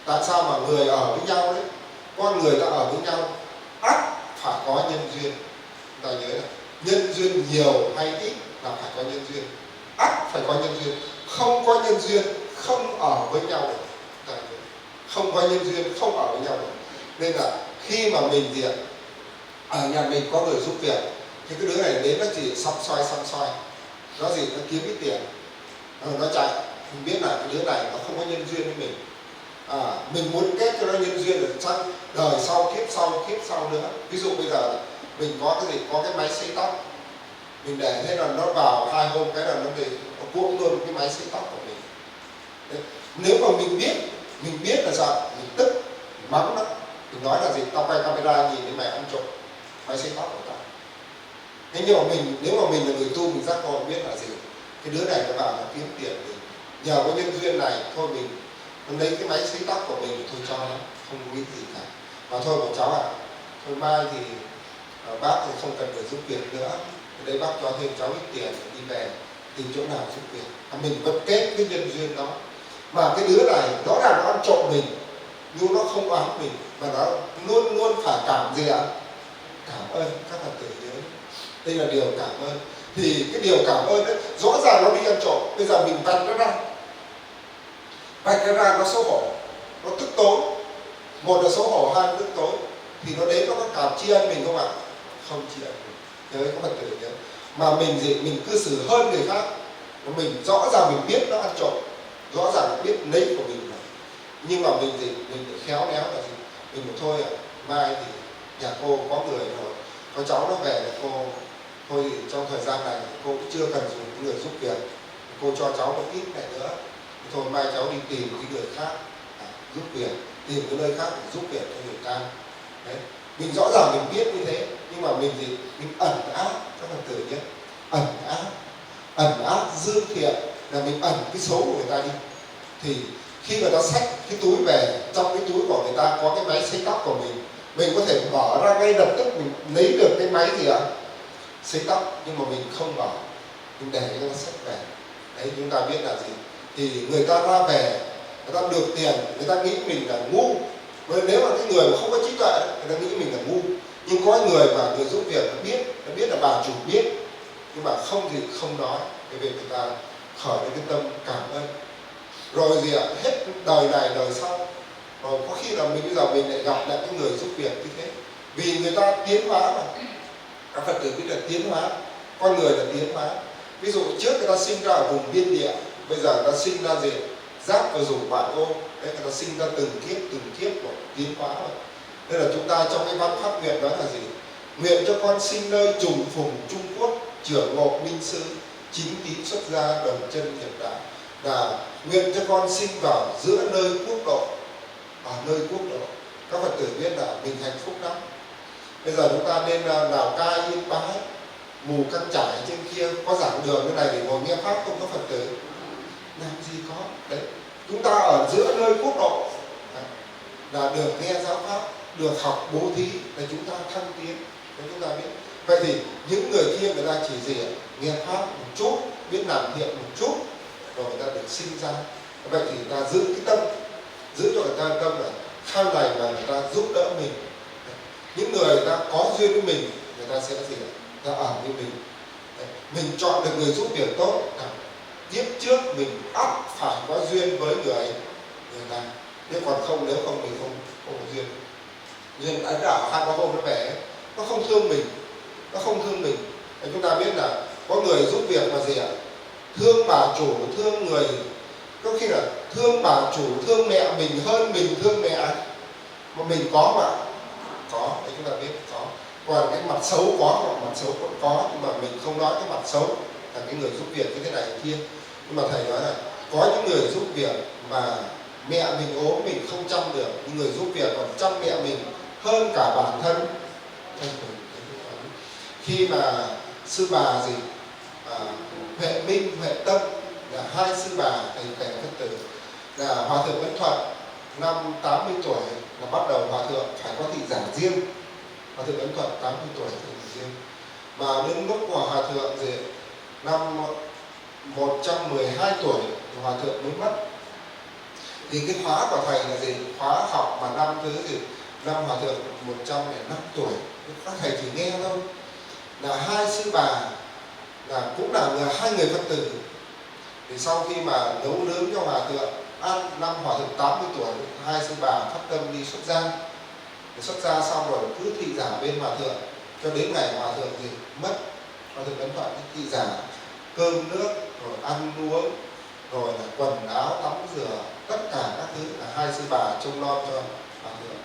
Speaker 1: Tại sao mà người ở với nhau đấy, con người ta ở với nhau ắt phải có nhân duyên. Ta nhớ là nhân duyên nhiều hay ít là phải có nhân duyên, ắt phải có nhân duyên. Không có nhân duyên không ở với nhau được. Không có nhân duyên không ở với nhau được. Nên là khi mà mình gì ạ, ở nhà mình có người giúp việc thì cái đứa này đến nó chỉ xăm xoay nó gì, nó kiếm cái tiền rồi nó chạy. Mình biết là cái đứa này nó không có nhân duyên với mình. Mình muốn kết cho nó nhân duyên được chắc đời sau, kiếp sau nữa. Ví dụ bây giờ mình có cái gì, có cái máy sấy tóc, mình để thế là nó vào 2 hôm cái là nó về nó cuộn luôn cái máy sấy tóc của mình. Đấy. Nếu mà mình biết là sao, mình tức, mình mắng nó, mình nói là gì, tao quay camera nhìn thấy mày ăn trộm máy sấy tóc của tao. Thế nhưng mà nếu mà mình là người tu, mình giác ngộ biết là gì, cái đứa này nó vào nó kiếm tiền, mình nhờ có nhân duyên này thôi mình lấy cái máy sấy tóc của mình thôi cho nó, không có biết gì cả. Mà thôi bảo cháu ạ, thôi mai thì bác thì không cần phải giúp việc nữa, đấy bác cho thêm cháu ít tiền đi về tìm chỗ nào giúp việc. Mình vẫn kết cái nhân duyên đó. Mà cái đứa này rõ ràng nó ăn trộm mình, nhưng nó không oán mình, mà nó luôn luôn phải cảm gì ạ? Cảm ơn. Các Phật tử nhớ, đây là điều cảm ơn. Thì cái điều cảm ơn đấy, rõ ràng nó đi ăn trộm, bây giờ mình vạch nó ra nó xấu hổ, nó tức tối. Một là xấu hổ, hai là tức tối. Thì nó đến nó có cảm tri ân mình không ạ? không chịu ảnh hưởng. Thế các Phật tử nhớ, mà mình gì, mình cư xử hơn người khác, mình rõ ràng mình biết nó ăn trộm, rõ ràng mình biết lấy của mình, nhưng mà mình gì, mình phải khéo léo là gì, mình bảo thôi mai thì nhà cô có người rồi, có cháu nó về là cô thôi thì trong thời gian này cô cũng chưa cần dùng người giúp việc, cô cho cháu một ít này nữa, thôi mai cháu đi tìm cái người khác giúp việc, tìm cái nơi khác để giúp việc cho người ta. Đấy, mình rõ ràng mình biết như thế, nhưng mà mình gì, mình ẩn áp các Phật tử nhé, ẩn áp dương thiện là mình ẩn cái xấu của người ta đi. Thì khi người ta xách cái túi về, trong cái túi của người ta có cái máy sấy tóc của mình có thể mở ra ngay lập tức mình lấy được cái máy gì ạ, sấy tóc, nhưng mà mình không mở, mình để cho nó xách về. Đấy, chúng ta biết là gì, thì người ta ra về, người ta được tiền, người ta nghĩ mình là ngu. Bởi nếu mà cái người mà không có trí tuệ, người ta nghĩ mình là ngu. Nhưng có người mà người giúp việc nó biết là bà chủ biết, nhưng mà không thì không nói, cái việc người ta khởi lên cái tâm cảm ơn. Rồi gì ạ, hết đời này đời sau, rồi có khi là mình bây giờ mình lại gặp lại cái người giúp việc như thế, vì người ta tiến hóa mà. Các Phật tử biết là tiến hóa, con người là tiến hóa. Ví dụ trước người ta sinh ra ở vùng biên địa, bây giờ người ta sinh ra gì, giáp và dùng ngoại ô, đấy, người ta sinh ra từng kiếp của tiến hóa rồi. Nên là chúng ta trong cái văn pháp nguyện đó là gì, nguyện cho con sinh nơi trùng phùng Trung Quốc, trưởng ngộ minh sư, chính tín xuất gia, đồng chân nhập đạo. Là nguyện cho con sinh vào giữa nơi quốc độ, ở nơi quốc độ. Các Phật tử biết là mình hạnh phúc lắm. Bây giờ chúng ta nên Lào Cai, Yên Bái, Mù Căng Chải trên kia có giảng đường như này để ngồi nghe pháp không? Các Phật tử làm gì có. Đấy, chúng ta ở giữa nơi quốc độ là được nghe giáo pháp, được học bố thí, là chúng ta thăng tiến. Để chúng ta biết. Vậy thì những người kia người ta chỉ gì, nghe pháp một chút, biết làm thiện một chút, rồi người ta được sinh ra. Vậy thì người ta giữ cái tâm, giữ cho người ta tâm là sau này mà người ta giúp đỡ mình. Những người ta có duyên với mình, người ta sẽ gì, người ta ở với mình. Mình chọn được người giúp việc tốt, tiếp trước mình ắt phải có duyên với người ta. Nếu còn không, nếu không mình không có duyên. Duyên Ấn Đạo hai ba hôm nó về, nó không thương mình, nó không thương mình. Để chúng ta biết là có người giúp việc mà gì ạ, thương bà chủ, thương người, có khi là thương bà chủ, thương mẹ mình hơn mình thương mẹ. Mà mình có mà, có, để chúng ta biết có. Còn cái mặt xấu có, mặt xấu cũng có, nhưng mà mình không nói cái mặt xấu là cái người giúp việc như thế này kia. Nhưng mà thầy nói là có những người giúp việc mà mẹ mình ốm mình không chăm được, những người giúp việc còn chăm mẹ mình hơn cả bản thân. Khi mà sư bà gì, Huệ Minh, Huệ Tâm là hai sư bà thầy Phật tử, là Hòa thượng Ấn Thuận năm 80 tuổi là bắt đầu Hòa thượng phải có thị giả riêng. Hòa thượng Ấn Thuận 80 tuổi thị giả riêng. Mà đến lúc của Hòa thượng gì, năm 112 tuổi Hòa thượng mới mất. Thì cái khóa của thầy là gì? Khóa học mà năm thứ gì? Năm Hòa thượng 105 tuổi. Các thầy chỉ nghe thôi. Là hai sư bà là cũng là hai người Phật tử. Thì sau khi mà nấu nướng cho Hòa thượng ăn, năm Hòa thượng 80 tuổi, hai sư bà phát tâm đi xuất gia. Thì xuất gia xong rồi cứ thị giả bên Hòa thượng cho đến ngày Hòa thượng gì mất. Hòa thượng Ấn Thuận thị giả cơm nước, rồi ăn uống, rồi là quần áo tắm rửa, tất cả các thứ là hai sư bà trông lo cho Hòa thượng.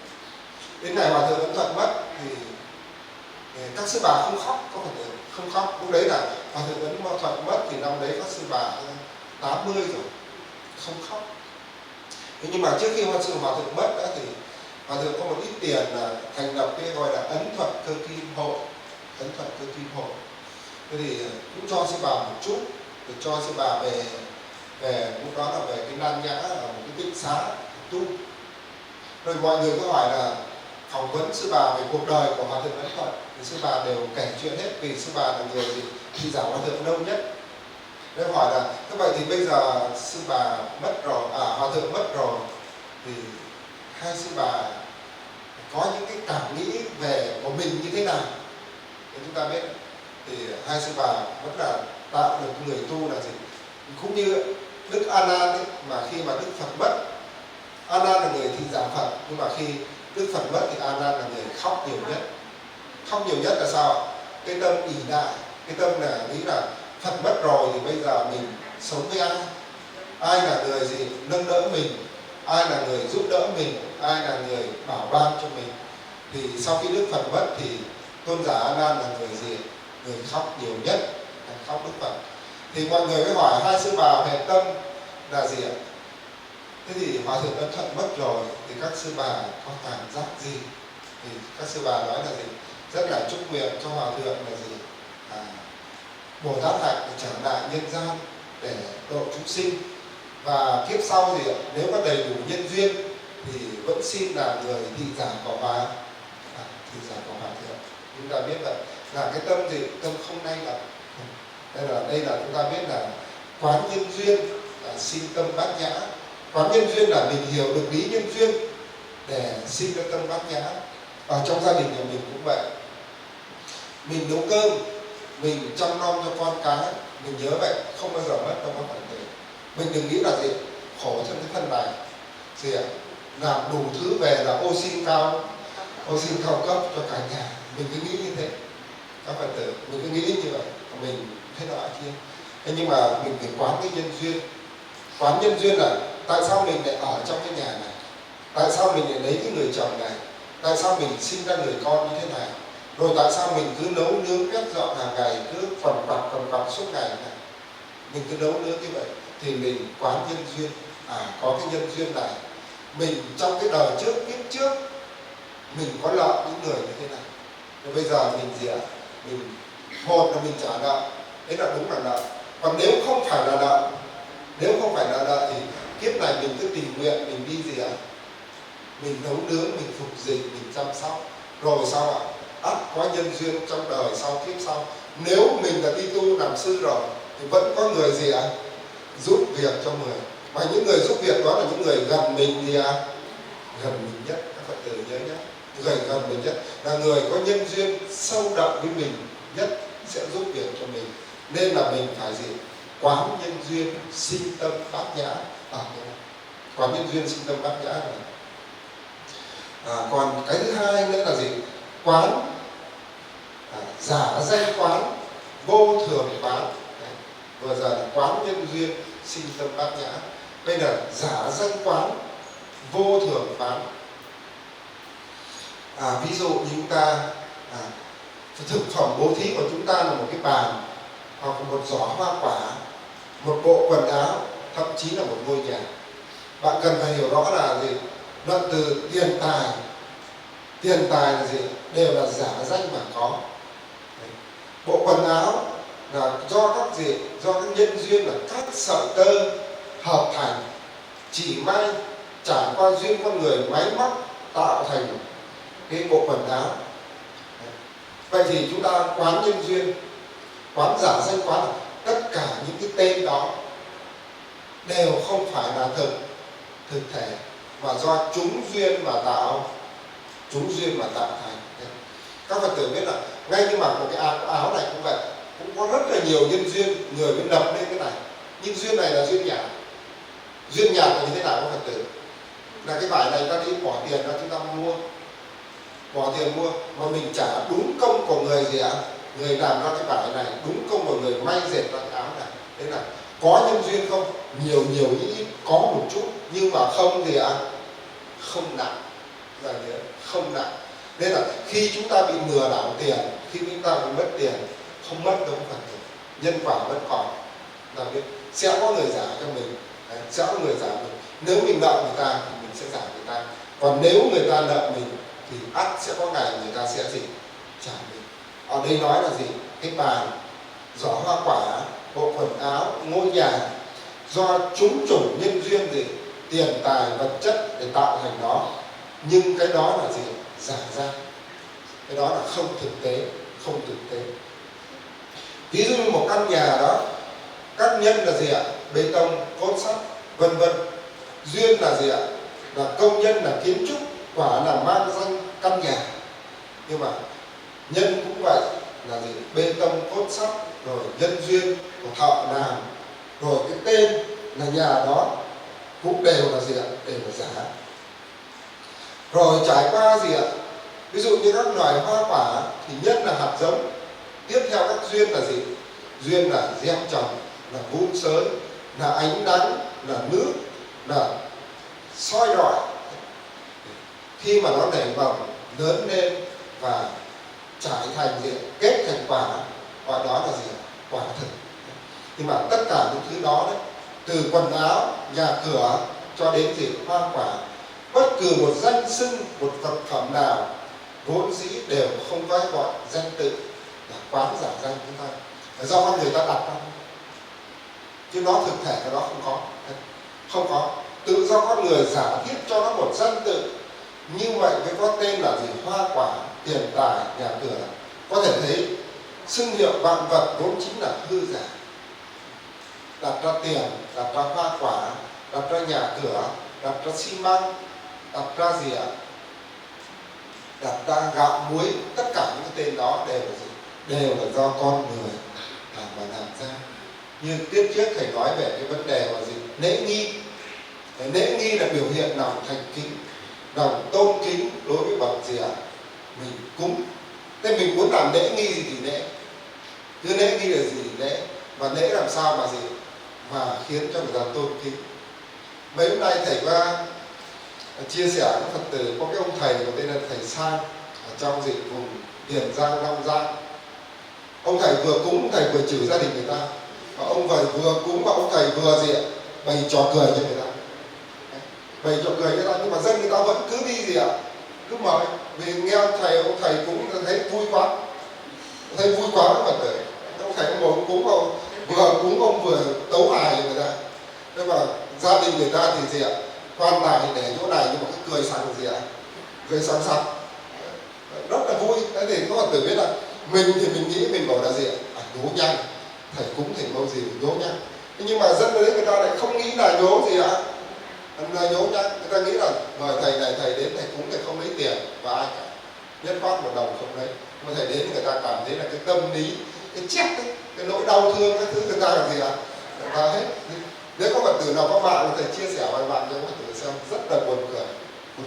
Speaker 1: Đến ngày Hòa thượng Ấn Thuận mất thì các sư bà không khóc, có phải không khóc. Lúc đấy là Hòa thượng Ấn Thuận mất thì năm đấy các sư bà 80 rồi, không khóc. Thế nhưng mà trước khi Hòa thượng mất đã thì Hòa thượng có một ít tiền là thành lập cái gọi là Ấn Thuận Cơ Kim Hội, Ấn Thuận Cơ Kim Hội. Thế thì cũng cho sư bà một chút, để cho sư bà về lúc đó là về cái Lan Nhã ở một cái tịnh xá tu. Rồi mọi người có hỏi là phỏng vấn sư bà về cuộc đời của Hòa thượng Ấn Thuận, thì sư bà đều kể chuyện hết, vì sư bà là người gì thì giảng Hòa thượng lâu nhất. Nên hỏi là thế vậy thì bây giờ sư bà mất rồi, Hòa thượng mất rồi, thì hai sư bà có những cái cảm nghĩ về của mình như thế nào? Thì chúng ta biết thì hai sư bà vẫn là tạo được người tu là gì, cũng như Đức A Nan ấy, mà khi mà Đức Phật mất, A Nan là người thị giả Phật, nhưng mà khi Đức Phật mất thì A Nan là người khóc nhiều nhất. Khóc nhiều nhất là sao ạ? Cái tâm ỷ lại, cái tâm là nghĩ là Phật mất rồi thì bây giờ mình sống với ai? Ai là người gì nâng đỡ mình, ai là người giúp đỡ mình, ai là người bảo ban cho mình. Thì sau khi Đức Phật mất thì Tôn giả A Nan là người gì? Người khóc nhiều nhất, khóc Đức Phật. Thì mọi người mới hỏi hai sư bà Huệ Tâm là gì ạ? Thế thì Hòa thượng Ân Thuận mất rồi thì các sư bà có cảm giác gì? Thì các sư bà nói là gì? Rất là chúc nguyện cho Hòa thượng là gì? Bồ Tát hạnh trở lại nhân gian để độ chúng sinh, và kiếp sau thì nếu có đầy đủ nhân duyên thì vẫn xin là người thị giả của Hòa, thị giả của Hòa thượng. Chúng ta biết vậy là cái tâm gì? Tâm không nay động. Đây là chúng ta biết là quán nhân duyên, xin tâm bát nhã. Quán nhân duyên là mình hiểu được lý nhân duyên để xin cái tâm bát nhã. Ở trong gia đình của mình cũng vậy. Mình nấu cơm, mình chăm nom cho con cái, mình nhớ vậy, không bao giờ mất đâu các bạn tử. Mình đừng nghĩ là gì? Khổ trong cái thân này. Gì ạ? Làm đủ thứ về là ô xin cao cấp cho cả nhà. Mình cứ nghĩ như thế. Các bạn tử, mình cứ nghĩ như vậy. Mình thế nọ kia. Thế nhưng mà mình phải quán cái nhân duyên. Quán nhân duyên là tại sao mình lại ở trong cái nhà này? Tại sao mình lại lấy cái người chồng này? Tại sao mình sinh ra người con như thế này? Rồi tại sao mình cứ nấu nướng quét dọn hàng ngày, cứ quằn quặt suốt ngày này? Mình cứ nấu nướng như vậy thì mình quán nhân duyên. Có cái nhân duyên này, mình trong cái đời trước, kiếp trước mình có nợ những người như thế này. Rồi bây giờ mình gì ạ? Mình một là mình trả nợ, đấy là đúng là nợ. Còn nếu không phải là nợ, thì kiếp này mình cứ tình nguyện mình đi gì ạ? Mình nấu nướng, mình phục dịch, mình chăm sóc. Rồi sao ạ? Ắt có nhân duyên trong đời sau, kiếp sau. Nếu mình đã đi tu làm sư rồi thì vẫn có người gì ạ? Giúp việc cho người. Và những người giúp việc đó là những người gần mình gì ạ? Gần mình nhất. Các Phật tử nhớ nhé. Người gần mình nhất là người có nhân duyên sâu đậm với mình nhất sẽ giúp việc cho mình. Nên là mình phải gì? Quán nhân duyên sinh tâm bát nhã. Quán nhân duyên sinh tâm bát nhã này. Còn cái thứ hai nữa là gì? Quán giả danh quán, vô thường quán. Vừa giờ là quán nhân duyên sinh tâm bát nhã. Đây là giả danh quán, vô thường quán. Ví dụ như chúng ta thực phẩm bố thí của chúng ta là một cái bàn, hoặc một giỏ hoa quả, một bộ quần áo, thậm chí là một ngôi nhà. Bạn cần phải hiểu rõ là gì? Luận từ tiền tài là gì? Đều là giả danh mà có. Bộ quần áo là do các gì? Do các nhân duyên là các sợi tơ hợp thành, chỉ may trải qua duyên con người máy móc tạo thành cái bộ quần áo. Vậy thì chúng ta quán nhân duyên, quán giả danh quán là tất cả những cái tên đó đều không phải là thực thể, mà do chúng duyên mà tạo thành. Các Phật tử biết là ngay như mặc một cái áo này cũng vậy, cũng có rất là nhiều nhân duyên người mới lập lên cái này. Nhưng duyên này là duyên nhạc. Duyên nhạc là như thế nào các Phật tử? Là cái vải này ta đi bỏ tiền ra chúng ta mua, mà mình trả đúng công của người gì ạ? Người làm ra cái vải này, đúng công của người may dệt ra cái áo này. Thế là có nhân duyên không? Nhiều ít, có một chút, nhưng mà không gì ạ? Không nặng. Là không nặng. Nên là khi chúng ta bị lừa đảo tiền, khi chúng ta bị mất tiền, không mất đâu Phật tử. Nhân quả vẫn còn. Là biết sẽ có người giả cho mình. Sẽ có người giả mình. Nếu mình nợ người ta thì mình sẽ giả người ta. Còn nếu người ta nợ mình thì ắt sẽ có ngày người ta sẽ gì? Trả mình. Ở đây nói là gì? Cái bàn, giỏ hoa quả, bộ quần áo, ngôi nhà, do chúng chủng nhân duyên gì? Tiền tài vật chất để tạo thành nó. Nhưng cái đó là gì? Giả danh. Cái đó là không thực tế. Ví dụ như một căn nhà đó, các nhân là gì ạ? Bê tông, cốt sắt, vân vân. Duyên là gì ạ? Là công nhân, là kiến trúc, quả là mang danh căn nhà. Nhưng mà nhân cũng vậy, là gì? Bê tông, cốt sắt, rồi nhân duyên của thợ làm, rồi cái tên là nhà đó cũng đều là gì ạ? Đều là giả. Rồi trải qua gì ạ? Ví dụ như các loài hoa quả thì nhân là hạt giống, tiếp theo các duyên là gì? Duyên là gieo trồng, là vun sới, là ánh nắng, là nước, là soi rọi. Khi mà nó nảy mầm lớn lên và trải thành gì? Kết thành quả, gọi đó là gì? Quả thực. Nhưng mà tất cả những thứ đó đấy, từ quần áo, nhà cửa cho đến gì? Hoa quả, bất cứ một danh xưng, một vật phẩm nào vốn dĩ đều không có gọi danh tự, là quán giả danh chúng ta, do con người ta đặt ra, chứ nó thực thể cái đó không có, tự do con người giả thiết cho nó một danh tự. Như vậy mới có tên là gì? Hoa quả, tiền tài, nhà cửa. Có thể thấy xưng hiệu vạn vật vốn chính là hư giả. Đặt ra tiền, đặt ra hoa quả, đặt ra nhà cửa, đặt ra xi măng, đặt ra gì ạ? Đặt ra gạo muối, tất cả những cái tên đó đều là gì? Đều là do con người mà làm ra. Như tiết trước thầy nói về cái vấn đề là gì? Lễ nghi. Lễ nghi là biểu hiện lòng thành kính, lòng tôn kính đối với bậc gì ạ? Mình cúng. Thế mình muốn làm lễ nghi gì thì lễ. Cứ lễ nghi là gì lễ. Và lễ làm sao mà gì? Mà khiến cho người ta tôn kính. Mấy hôm nay thầy qua chia sẻ với Phật tử, có cái ông thầy có tên là thầy Sang ở trong vùng Tiền Giang, Long Giang. Ông thầy vừa cúng, thầy vừa chửi gia đình người ta. Và ông thầy vừa cúng và ông thầy vừa gì ạ? Bày trò cười cho người ta. Bày trò cười cho người ta, nhưng mà dân người ta vẫn cứ đi gì ạ? Cứ mời. Vì nghe ông thầy cúng thấy vui quá. Thấy vui quá với Phật tử. Ông thầy ông ngồi ông cúng, vừa cúng ông vừa tấu hài cho người ta. Thế mà gia đình người ta thì gì ạ? Quan tài thì để chỗ này nhưng mà cứ cười sẵn gì ạ? Cười sẵn sẵn. Rất là vui. Thế thì có Phật tử biết là mình thì mình nghĩ mình bảo là gì ạ? Nhố nhăng. Thầy cúng thầy mâu gì nhố nhăng. Nhưng mà dân đấy người ta lại không nghĩ là nhố gì ạ? Là nhố nhăng. Người ta nghĩ là mời thầy này, thầy đến thầy cúng thầy không lấy tiền và ai cả. Nhất phát một đồng không lấy. Mà thầy đến người ta cảm thấy là cái tâm lý, cái chết ấy, cái nỗi đau thương, cái thứ người ta là gì ạ? Người ta hết. Nếu có Phật tử nào có bạn thì thầy chia sẻ với bạn cho Phật tử xem, rất là buồn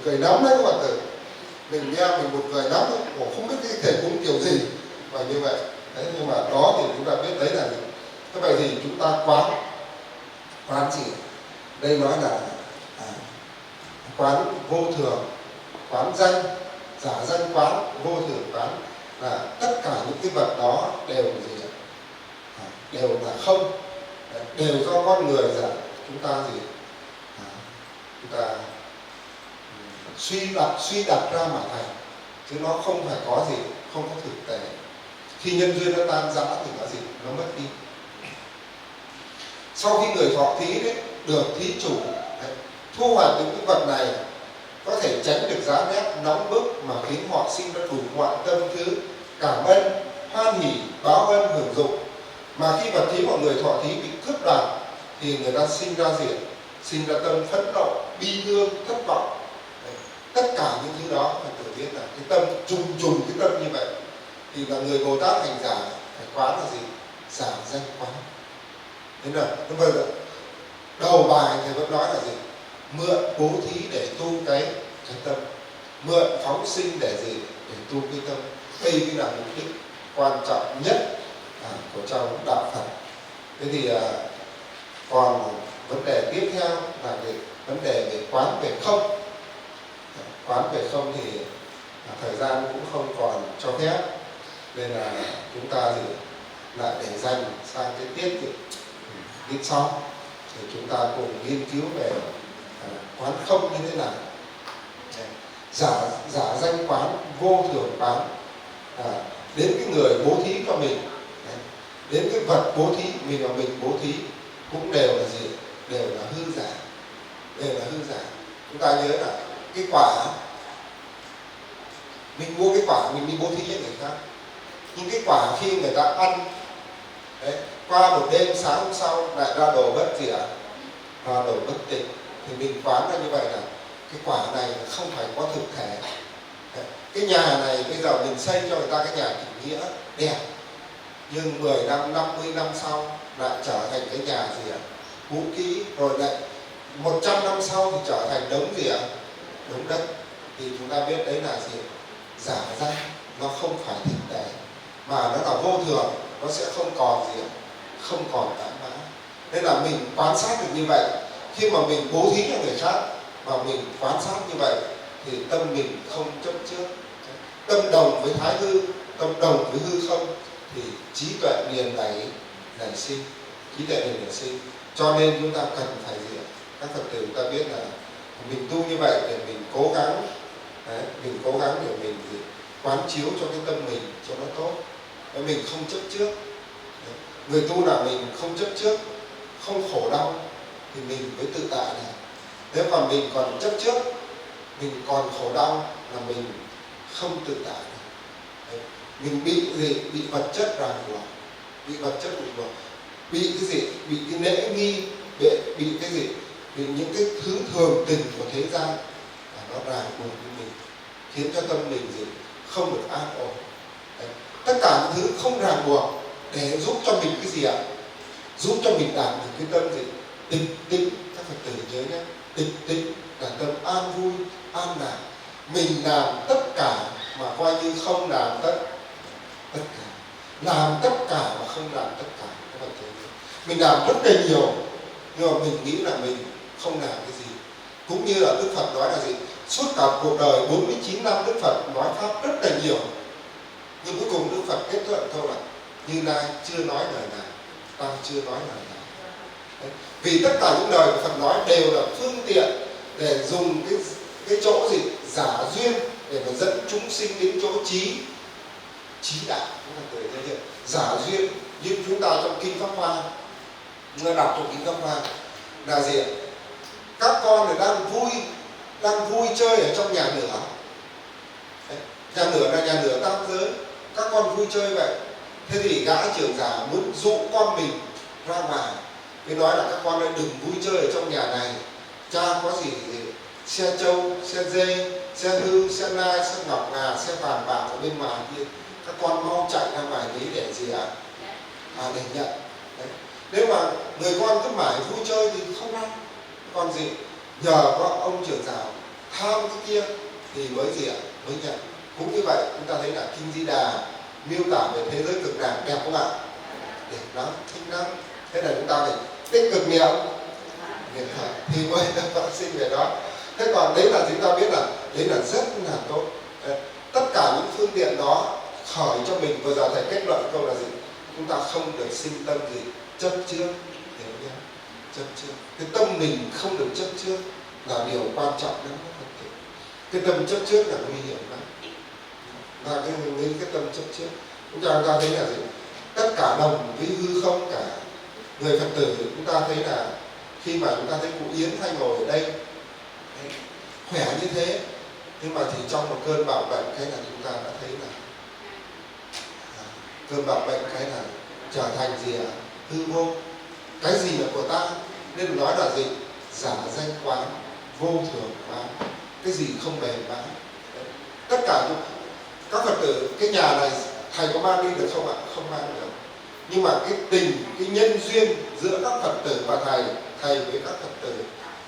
Speaker 1: cười lắm đấy các Phật tử. Mình nghe mình buồn cười lắm, không biết cái thầy cúng kiểu gì và như vậy. Đấy, nhưng mà đó thì chúng ta biết đấy là gì? Thế vậy thì chúng ta quán gì? Đây nói là quán vô thường, quán danh, giả danh quán, vô thường quán, là tất cả những cái vật đó đều là gì? Đều là không, đều do con người giả. Chúng ta gì? Chúng ta suy đặt ra mà thành, chứ nó không phải có gì, không có thực tế. Khi nhân duyên nó tan rã thì có gì? Nó mất đi. Sau khi người thọ thí đấy, được thí chủ thu hoạch những cái vật này, có thể tránh được giá rét nóng bức mà khiến họ sinh ra đủ mọi tâm thứ cảm ơn, hoan hỉ, báo ân, hưởng dụng. Mà khi vật thí của người thọ thí bị cướp đoạt thì người ta sinh ra gì? Sinh ra tâm phẫn nộ, bi thương, thất vọng. Tất cả những thứ đó phải tự biết là cái tâm trùng cái tâm như vậy thì là người Bồ Tát hành giả phải quán là gì? Giả danh quán. Thế là đầu bài thầy vẫn nói là gì? Mượn bố thí để tu cái tâm, mượn phóng sinh để gì? Để tu cái tâm. Đây mới là mục đích quan trọng nhất của trong đạo Phật. Thế thì còn vấn đề tiếp theo là về vấn đề về quán về không. Quán về không thì thời gian cũng không còn cho phép, nên là chúng ta thì lại để dành sang cái tiết sau thì chúng ta cùng nghiên cứu về quán không như thế nào. Giả danh quán, vô thường quán, đến cái người bố thí cho mình, đến cái vật bố thí mình và mình bố thí cũng đều là gì? Đều là hư giả, đều là hư giả. Chúng ta nhớ là cái quả, mình mua cái quả mình đi bố thí cho người khác, nhưng cái quả khi người ta ăn đấy, qua một đêm sáng hôm sau lại ra đồ bất gì ạ? Ra đồ bất tịnh, thì mình quán ra như vậy là cái quả này không phải có thực thể. Đấy, cái nhà này bây giờ mình xây cho người ta cái nhà kỷ nghĩa đẹp, nhưng 10 năm, 50 năm sau lại trở thành cái nhà gì ạ? Cũ kỹ, rồi lại 100 năm sau thì trở thành đống gì ạ? Đống đất. Thì chúng ta biết đấy là gì? giả danh, nó không phải thực tế, mà nó là vô thường, nó sẽ không còn gì, không còn mãi mãi. Nên là mình quan sát được như vậy, khi mà mình bố thí cho người khác mà mình quan sát như vậy thì tâm mình không chấp trước, tâm đồng với thái hư, tâm đồng với hư không thì trí tuệ liền nảy sinh, trí tuệ liền nảy sinh. Cho nên chúng ta cần phải gì? Các Phật tử chúng ta biết là mình tu như vậy để mình cố gắng, mình cố gắng để mình quán chiếu cho cái tâm mình cho nó tốt, để mình không chấp trước. Người tu là mình không chấp trước, không khổ đau thì mình mới tự tại này. Nếu mà mình còn chấp trước, mình còn khổ đau là mình không tự tại này. Mình bị gì? Bị vật chất ràng buộc, bị vật chất ràng buộc, bị cái gì? Bị cái lễ nghi, bị cái gì? Vì những cái thứ thường tình của thế gian nó ràng buộc với mình, khiến cho tâm mình gì? Không được an ổn. Đấy. Tất cả những thứ không ràng buộc để giúp cho mình cái gì ạ? Giúp cho mình đạt được cái tâm gì? Tịch tĩnh. Các Phật tử nhớ nhé, tịch tĩnh là tâm an vui, an lạc. Mình làm tất cả mà coi như không làm tất cả, làm tất cả mà không làm tất cả. Các Phật tử nhớ. Mình làm rất là nhiều nhưng mà mình nghĩ là mình không làm cái gì. Cũng như là Đức Phật nói là gì? Suốt cả cuộc đời 49 năm Đức Phật nói pháp rất là nhiều, nhưng cuối cùng Đức Phật kết luận thôi là Như Lai chưa nói lời nào, ta chưa nói lời nào. Đấy. Vì tất cả những lời Phật nói đều là phương tiện để dùng cái chỗ gì? Giả duyên để mà dẫn chúng sinh đến chỗ trí đạo. Giả duyên như chúng ta trong Kinh Pháp Hoa, chúng ta đọc trong Kinh Pháp Hoa là gì ạ? Các con thì đang vui chơi ở trong nhà lửa. Đấy. Nhà lửa là nhà lửa tam giới, các con vui chơi vậy. Thế thì gã trưởng giả muốn dụ con mình ra ngoài, mới nói là các con ơi, đừng vui chơi ở trong nhà này, cha có gì xe trâu, xe dê, xe hư, xe lai, xe ngọc ngà, xe vàng bạc ở bên ngoài kia, các con mau chạy ra ngoài đấy để gì ạ? Để nhận. Đấy. Nếu mà người con cứ mãi vui chơi thì không ăn. Còn gì? Nhờ có ông trưởng giả tham cái kia thì mới gì ạ? Mới nhận. Cũng như vậy, chúng ta thấy là Kinh Di Đà miêu tả về thế giới cực lạc đẹp không ạ? Đẹp lắm, thích lắm. Thế là chúng ta phải tích cực niệm thì mới phát sinh về đó. Thế còn đấy là chúng ta biết là đấy là rất là tốt. Tất cả những phương tiện đó khởi cho mình, vừa giờ thầy kết luận câu là gì? Chúng ta không được sinh tâm gì chấp trước, hiểu nhé? Chấp trước. Cái tâm mình không được chấp trước là điều quan trọng lắm. Cái tâm chấp trước là nguy hiểm lắm. Và cái tâm chấp trước, chúng ta thấy là gì? Tất cả đồng với hư không cả. Người Phật tử chúng ta thấy là khi mà chúng ta thấy cụ Yến hay ngồi ở đây khỏe như thế, nhưng mà thì trong một cơn bạo bệnh cái là chúng ta đã thấy là cơn bạo bệnh cái là trở thành gì ạ? Hư vô. Cái gì là của ta? Nên nói là gì? Giả danh quán, vô thường quán. Cái gì không bền vững. Tất cả các Phật tử, cái nhà này thầy có mang đi được không ạ? Không mang được. Nhưng mà cái tình, cái nhân duyên giữa các Phật tử và thầy với các Phật tử,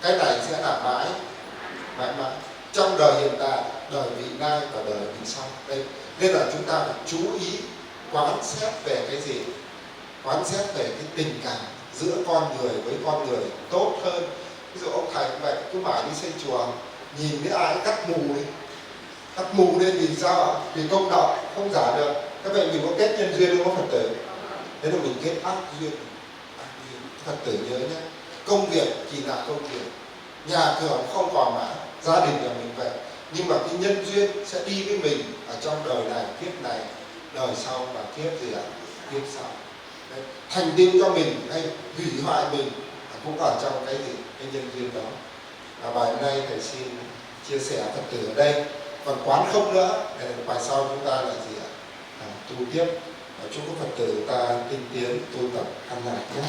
Speaker 1: cái này sẽ là mãi mãi trong đời hiện tại, đời vị lai và đời vị sau. Đây nên là chúng ta phải chú ý quán xét về cái gì? Quán xét về cái tình cảm giữa con người với con người tốt hơn. Ví dụ ông thầy cũng vậy, cứ mãi đi xây chùa, nhìn thấy ai cắt mù lên vì sao ạ? Vì công đạo không giả được. Thế vậy mình có kết nhân duyên không có Phật tử? Thế là mình kết ác duyên. Phật tử nhớ nhé, công việc chỉ là công việc, nhà cửa không còn mãi, gia đình là mình vậy, nhưng mà cái nhân duyên sẽ đi với mình ở trong đời này, kiếp này, đời sau và kiếp gì ạ? Kiếp sau. Đấy. Thành tựu cho mình hay hủy hoại mình cũng ở trong cái gì? Cái nhân duyên đó. Bài hôm nay thầy xin chia sẻ Phật tử ở đây. Còn quán không nữa, bài sau chúng ta là gì ạ? Tu tiếp. Chúc các Phật tử ta tinh tiến tu tập an lạc nhé.